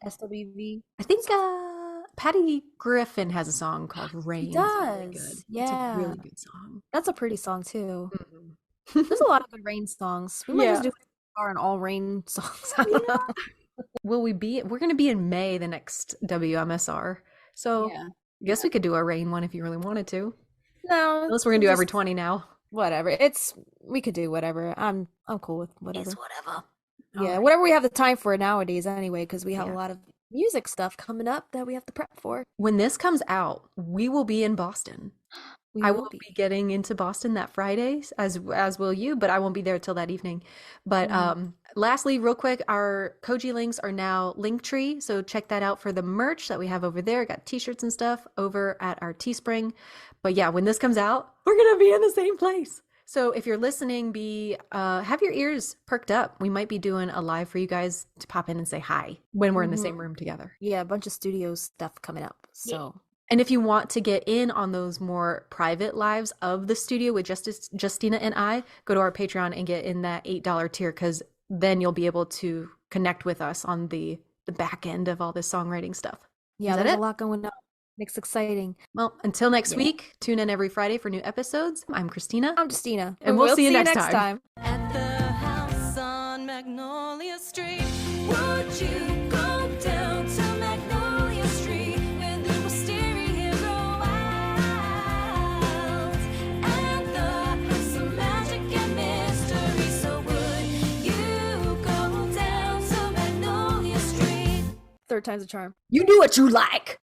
SWV. I think Patty Griffin has a song called Rain. He It's really good. does. It's a Yeah. really good song. That's a pretty song too. Mhm. There's a lot of good rain songs. We might Yeah. just do an all rain songs. I don't know. We're going to be in May, the next WMSR. So Yeah. I guess we could do a rain one if you really wanted to. No. Unless we're going to do every just 20 now. whatever. We could do whatever. I'm cool with whatever. It's whatever. Yeah, Alright. whatever we have the time for nowadays anyway, because we have Yeah. a lot of music stuff coming up that we have to prep for. When this comes out, we will be in Boston. We I will will be. be getting into Boston that Friday, as will you, but I won't be there till that evening. But lastly, real quick, our Koji links are now Linktree, so check that out for the merch that we have over there. Got t-shirts and stuff over at our Teespring. But yeah, when this comes out, we're gonna be in the same place. So if you're listening, have your ears perked up. We might be doing a live for you guys to pop in and say hi when we're in the same room together. Yeah, a bunch of studio stuff coming up. So And if you want to get in on those more private lives of the studio with Justina and I, go to our Patreon and get in that $8 tier, because then you'll be able to connect with us on the back end of all this songwriting stuff. yeah, Is that there's it? a lot going on. It's exciting. Well, until next Yeah. week, tune in every Friday for new episodes. I'm Kristina. I'm Justina. And we'll see you next time. At the house on Magnolia Street, would you go down to Magnolia Street with the wisteria grow out? At the house of magic and mystery, so would you go down to Magnolia Street? Third time's a charm. You do what you like.